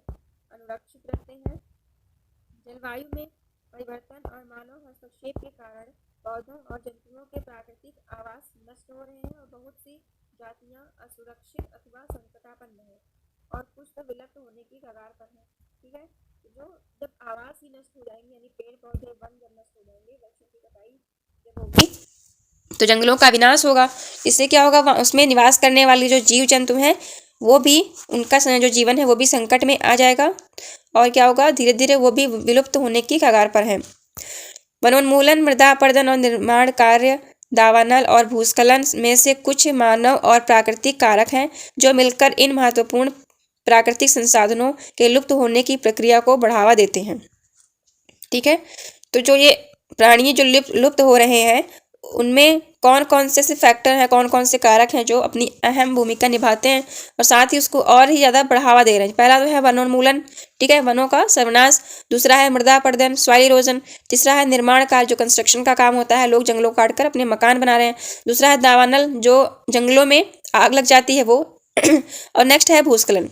अनुरक्षित रखते हैं। जलवायु में परिवर्तन और मानव हस्तक्षेप के कारण पौधों और जंतुओं के प्राकृतिक आवास नष्ट हो रहे हैं और बहुत सी जातियां असुरक्षित अथवा संकटापन्न है और कुछ तो विलुप्त होने की कगार पर है। ठीक है, जो जब आवास ही नष्ट हो जाएंगे, यानी पेड़ पौधे वन जब नष्ट हो जाएंगे, वृक्षों की कटाई जब होगी तो जंगलों का विनाश होगा। इससे क्या होगा, उसमें निवास करने वाले जो जीव जंतु हैं वो भी, उनका जो जीवन है वो भी संकट में आ जाएगा और क्या होगा, धीरे धीरे वो भी विलुप्त होने की कगार पर है। वनोन्मूलन, मृदा अपरदन और निर्माण कार्य, दावानल और भूस्खलन में से कुछ मानव और प्राकृतिक कारक हैं जो मिलकर इन महत्वपूर्ण प्राकृतिक संसाधनों के लुप्त होने की प्रक्रिया को बढ़ावा देते हैं। ठीक है, तो जो ये प्राणी जो लुप्त हो रहे हैं उनमें कौन कौन से फैक्टर हैं, कौन कौन से कारक हैं जो अपनी अहम भूमिका निभाते हैं और साथ ही उसको और ही ज़्यादा बढ़ावा दे रहे हैं। पहला तो है वनोन्मूलन, ठीक है, वनों का सर्वनाश। दूसरा है मृदा अपरदन, सॉइल इरोजन। तीसरा है निर्माण कार्य, जो कंस्ट्रक्शन का काम होता है, लोग जंगलों काट कर अपने मकान बना रहे हैं। दूसरा है दावानल, जो जंगलों में आग लग जाती है वो और नेक्स्ट है भूस्खलन।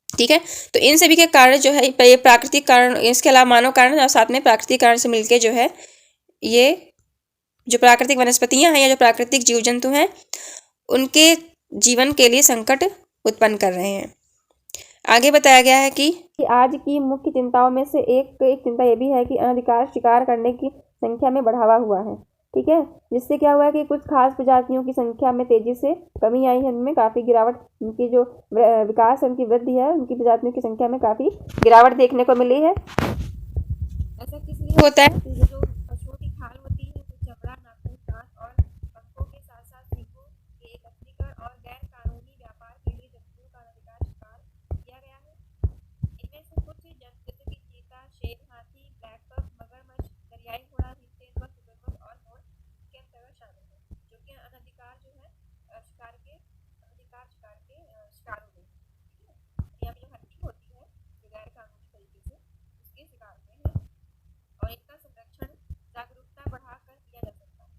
ठीक है। तो इन सभी के कारण जो है ये प्राकृतिक कारण, इसके अलावा मानव कारण और साथ में प्राकृतिक कारण से मिलके जो है ये जो प्राकृतिक वनस्पतियां हैं या जो प्राकृतिक जीव जंतु हैं उनके जीवन के लिए संकट उत्पन्न कर रहे हैं। आगे बताया गया है कि आज की मुख्य चिंताओं में से एक चिंता ये भी है कि अनधिकार शिकार करने की संख्या में बढ़ावा हुआ है। ठीक है, जिससे क्या हुआ है कि कुछ खास प्रजातियों की संख्या में तेजी से कमी आई है, उनमें काफ़ी गिरावट, उनकी जो विकास है, उनकी वृद्धि है, उनकी प्रजातियों की संख्या में काफ़ी गिरावट देखने को मिली है। ऐसा किस लिए होता है? जो पशुओं की खाल होती है, तो चमड़ा, नाखून, दांत और पंखों के साथ साथ सींगों के एकत्रीकरण और गैर कानूनी व्यापार के लिए जंतुओं का अनधिकार शिकार किया गया है। इनमें से कुछ जंतु जैसे कि चीता, शेर, हाथी, ब्लैक बक, मगरमच्छ, दरियाई घोड़ा, तेंदुआ, शुतुरमुर्ग और मोर के अंतर्गत शामिल है, जो कि अनधिकार जो है शिकारों में। यहाँ पे जो हंटिंग होती है जो गैर कानूनी तरीके से, उसके शिकार में है और इनका संरक्षण जागरूकता बढ़ाकर किया जा सकता है।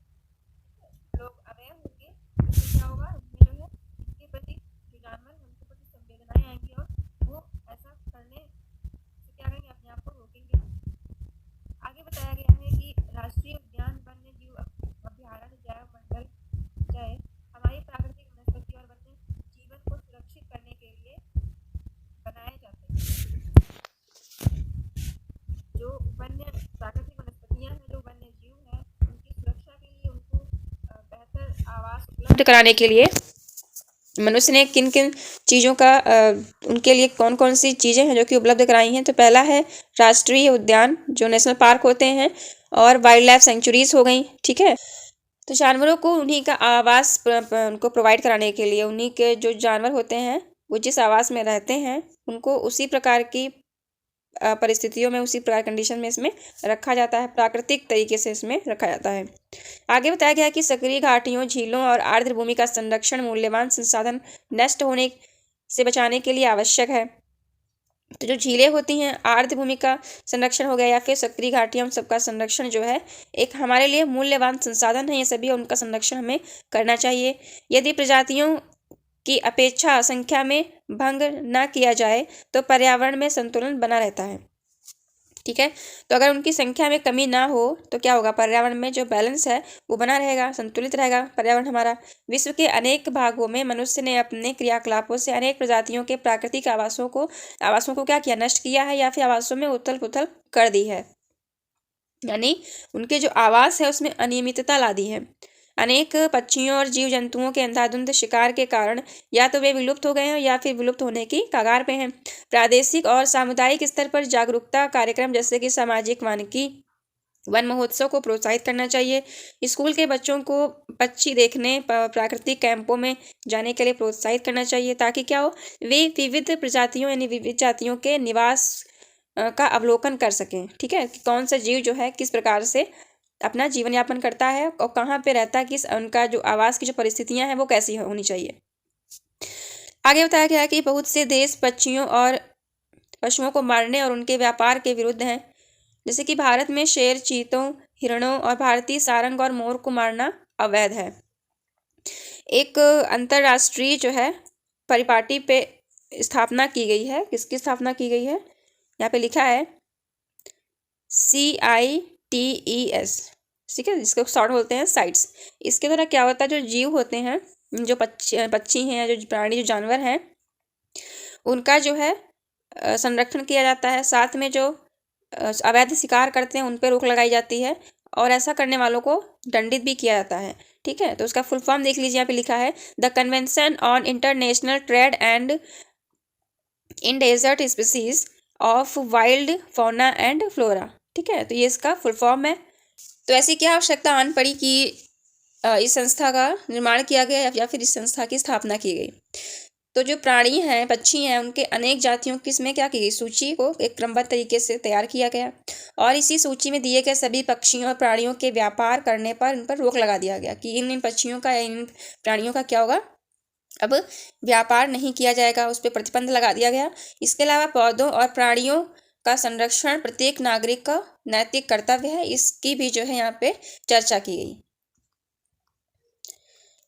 लोग अवेयर होंगे तो क्या होगा, उनमें जो है इनके प्रति जो जानवर हैं उनके प्रति संवेदनाएं आएंगी और वो ऐसा करने से क्या करेंगे, अपने आप को रोकेंगे। आगे बताया गया है कि राष्ट्रीय उद्यान, वन्य जीव अभ्यारण्य, जैव मंडल जय हमारी प्राकृतिक वनस्पति और वन्य जीवन को सुरक्षित करने के लिए बनाए जाते हैं। जो वन्य प्राकृतिक वनस्पतियां हैं, जो वन्य जीव हैं, उनकी सुरक्षा के लिए, उनको बेहतर आवास उपलब्ध कराने के लिए मनुष्य ने किन किन चीज़ों का उनके लिए कौन कौन सी चीज़ें हैं जो कि उपलब्ध कराई हैं। तो पहला है राष्ट्रीय उद्यान, जो नेशनल पार्क होते हैं, और वाइल्ड लाइफ सेंचुरीज हो गई। ठीक है, तो जानवरों को उन्हीं का आवास उनको प्रोवाइड कराने के लिए, उन्हीं के जो जानवर होते हैं वो जिस आवास में रहते हैं उनको उसी प्रकार की परिस्थितियों में, उसी प्रकार कंडीशन में इसमें रखा जाता है, प्राकृतिक तरीके से इसमें रखा जाता है। आगे बताया गया है कि सक्रिय घाटियों, झीलों और आर्द्र भूमि का संरक्षण मूल्यवान संसाधन नष्ट होने से बचाने के लिए आवश्यक है। तो जो झीलें होती हैं, आर्द्र भूमि का संरक्षण हो गया या फिर सक्रिय घाटियां, सबका संरक्षण जो है एक हमारे लिए मूल्यवान संसाधन है, ये सभी, उनका संरक्षण हमें करना चाहिए। यदि प्रजातियों की अपेक्षा संख्या में भंग न किया जाए तो पर्यावरण में संतुलन बना रहता है। ठीक है, तो अगर उनकी संख्या में कमी ना हो तो क्या होगा, पर्यावरण में जो बैलेंस है वो बना रहेगा, संतुलित रहेगा पर्यावरण हमारा। विश्व के अनेक भागों में मनुष्य ने अपने क्रियाकलापों से अनेक प्रजातियों के प्राकृतिक आवासों को क्या किया, नष्ट किया है या फिर आवासों में उथल पुथल कर दी है, यानी उनके जो आवास है उसमें अनियमितता ला दी है। अनेक पक्षियों और जीव जंतुओं के अंधाधुंध शिकार के कारण या तो वे विलुप्त हो गए हैं या फिर विलुप्त होने की कगार पे हैं। प्रादेशिक और सामुदायिक स्तर पर जागरूकता कार्यक्रम जैसे कि सामाजिक वानिकी, वन महोत्सव को प्रोत्साहित करना चाहिए। स्कूल के बच्चों को पक्षी देखने प्राकृतिक कैंपों में जाने के लिए प्रोत्साहित करना चाहिए, ताकि क्या हो, वे विविध प्रजातियों यानी विविध जातियों के निवास का अवलोकन कर सकें। ठीक है, कि कौन सा जीव जो है किस प्रकार से अपना जीवन यापन करता है और कहाँ पे रहता है, किस उनका जो आवास की जो परिस्थितियां हैं वो कैसी होनी चाहिए। आगे बताया गया है कि बहुत से देश पक्षियों और पशुओं को मारने और उनके व्यापार के विरुद्ध हैं। जैसे कि भारत में शेर, चीतों, हिरणों और भारतीय सारंग और मोर को मारना अवैध है। एक अंतर्राष्ट्रीय जो है परिपाटी पे स्थापना की गई है। किसकी स्थापना की गई है, यहाँ पे लिखा है CITES। ठीक है, जिसको शॉर्ट बोलते हैं साइट्स। इसके द्वारा क्या होता है, जो जीव होते हैं, जो पक्षी हैं, जो प्राणी, जो जानवर हैं, उनका जो है संरक्षण किया जाता है। साथ में जो अवैध शिकार करते हैं उन पर रोक लगाई जाती है और ऐसा करने वालों को दंडित भी किया जाता है। ठीक है, तो उसका फुल फॉर्म देख लीजिए, यहाँ पे लिखा है the convention on international trade and endangered species of wild fauna and flora. ठीक है, तो ये इसका फुल फॉर्म है। तो ऐसी क्या आवश्यकता आन पड़ी कि इस संस्था का निर्माण किया गया या फिर इस संस्था की स्थापना की गई। तो जो प्राणी हैं, पक्षी हैं, उनके अनेक जातियों की इसमें क्या की गई, सूची को एक क्रमबद्ध तरीके से तैयार किया गया और इसी सूची में दिए गए सभी पक्षियों और प्राणियों के व्यापार करने पर इन पर रोक लगा दिया गया कि इन पक्षियों का या इन प्राणियों का क्या होगा, अब व्यापार नहीं किया जाएगा, उस पर प्रतिबंध लगा दिया गया। इसके अलावा पौधों और प्राणियों का संरक्षण प्रत्येक नागरिक का नैतिक कर्तव्य है, इसकी भी जो है यहाँ पे चर्चा की गई।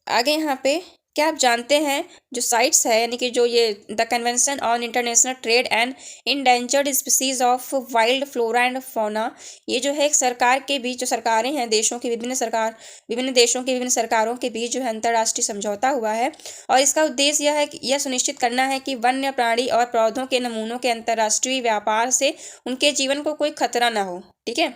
आगे यहाँ पे क्या आप जानते हैं जो साइट्स है यानी कि जो ये the convention on international trade and endangered species of wild flora and fauna, ये जो है एक सरकार के बीच, जो सरकारें हैं देशों की विभिन्न देशों की विभिन्न सरकारों के बीच जो है अंतर्राष्ट्रीय समझौता हुआ है। और इसका उद्देश्य यह है कि यह सुनिश्चित करना है कि वन्य प्राणी और पौधों के नमूनों के अंतर्राष्ट्रीय व्यापार से उनके जीवन को कोई खतरा ना हो। ठीक है,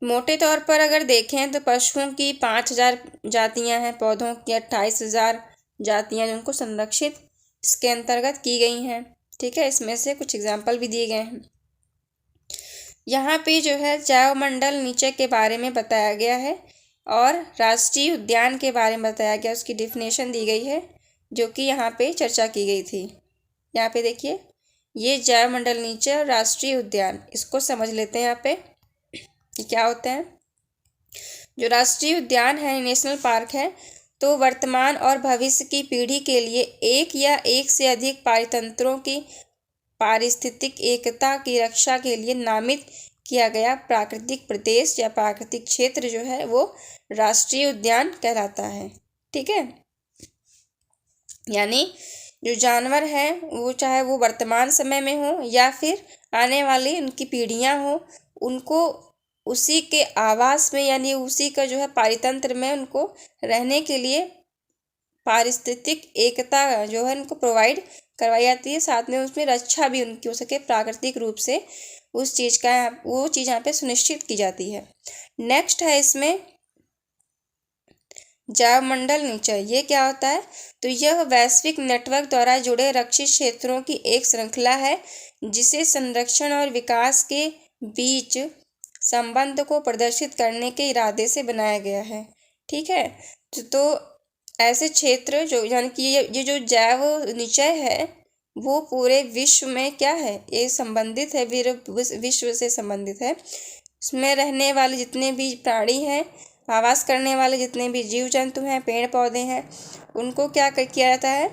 मोटे तौर पर अगर देखें तो पशुओं की 5000 जातियां हैं, पौधों की 28,000 जातियां जिनको संरक्षित इसके अंतर्गत की गई हैं। ठीक है, इसमें से कुछ एग्जाम्पल भी दिए गए हैं। यहाँ पे जो है जैवमंडल नीचे के बारे में बताया गया है और राष्ट्रीय उद्यान के बारे में बताया गया, उसकी डिफिनेशन दी गई है जो कि यहाँ पे चर्चा की गई थी। यहाँ पे देखिए, ये जैवमंडल नीचे और राष्ट्रीय उद्यान, इसको समझ लेते हैं। यहाँ पे क्या होता है, जो राष्ट्रीय उद्यान है, नेशनल पार्क है, तो वर्तमान और भविष्य की पीढ़ी के लिए एक या एक से अधिक पारितंत्रों की पारिस्थितिक एकता की रक्षा के लिए नामित किया गया प्राकृतिक प्रदेश या प्राकृतिक क्षेत्र जो है वो राष्ट्रीय उद्यान कहलाता है। ठीक है, यानी जो जानवर हैं वो चाहे वो वर्तमान समय में हो या फिर आने वाली उनकी पीढ़ियां हो, उनको उसी के आवास में यानी उसी का जो है पारितंत्र में उनको रहने के लिए पारिस्थितिक एकता जो है उनको प्रोवाइड करवाई जाती है, साथ में उसमें रक्षा भी उनकी हो सके प्राकृतिक रूप से, उस चीज़ का वो चीज़ यहाँ पे सुनिश्चित की जाती है। नेक्स्ट है इसमें जैवमंडल नीचे, ये क्या होता है, तो यह वैश्विक नेटवर्क द्वारा जुड़े रक्षित क्षेत्रों की एक श्रृंखला है जिसे संरक्षण और विकास के बीच संबंध को प्रदर्शित करने के इरादे से बनाया गया है। ठीक है, तो ऐसे क्षेत्र जो यानी कि ये जो जैव निचय है वो पूरे विश्व में क्या है, ये संबंधित है, विश्व से संबंधित है। इसमें रहने वाले जितने भी प्राणी हैं, आवास करने वाले जितने भी जीव जंतु हैं, पेड़ पौधे हैं, उनको क्या किया जाता है,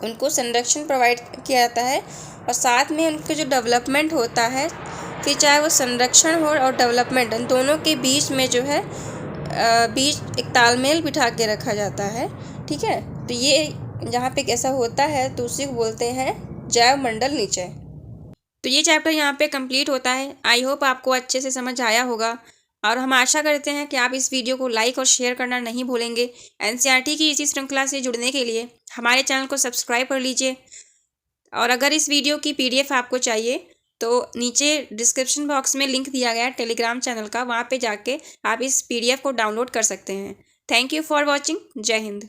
उनको संरक्षण प्रोवाइड किया जाता है। और साथ में उनके जो डेवलपमेंट होता है, फिर चाहे वो संरक्षण हो और डेवलपमेंट, उन दोनों के बीच में जो है बीच एक तालमेल बिठा के रखा जाता है। ठीक है, तो ये जहाँ पे ऐसा होता है तो उसी को बोलते हैं जैवमंडल नीचे। तो ये चैप्टर यहाँ पे कंप्लीट होता है। आई होप आपको अच्छे से समझ आया होगा और हम आशा करते हैं कि आप इस वीडियो को लाइक और शेयर करना नहीं भूलेंगे। एनसीईआरटी की इसी श्रृंखला से जुड़ने के लिए हमारे चैनल को सब्सक्राइब कर लीजिए। और अगर इस वीडियो की PDF आपको चाहिए तो नीचे डिस्क्रिप्शन बॉक्स में लिंक दिया गया है टेलीग्राम चैनल का, वहाँ पे जाके आप इस PDF को डाउनलोड कर सकते हैं। Thank you for watching. जय हिंद।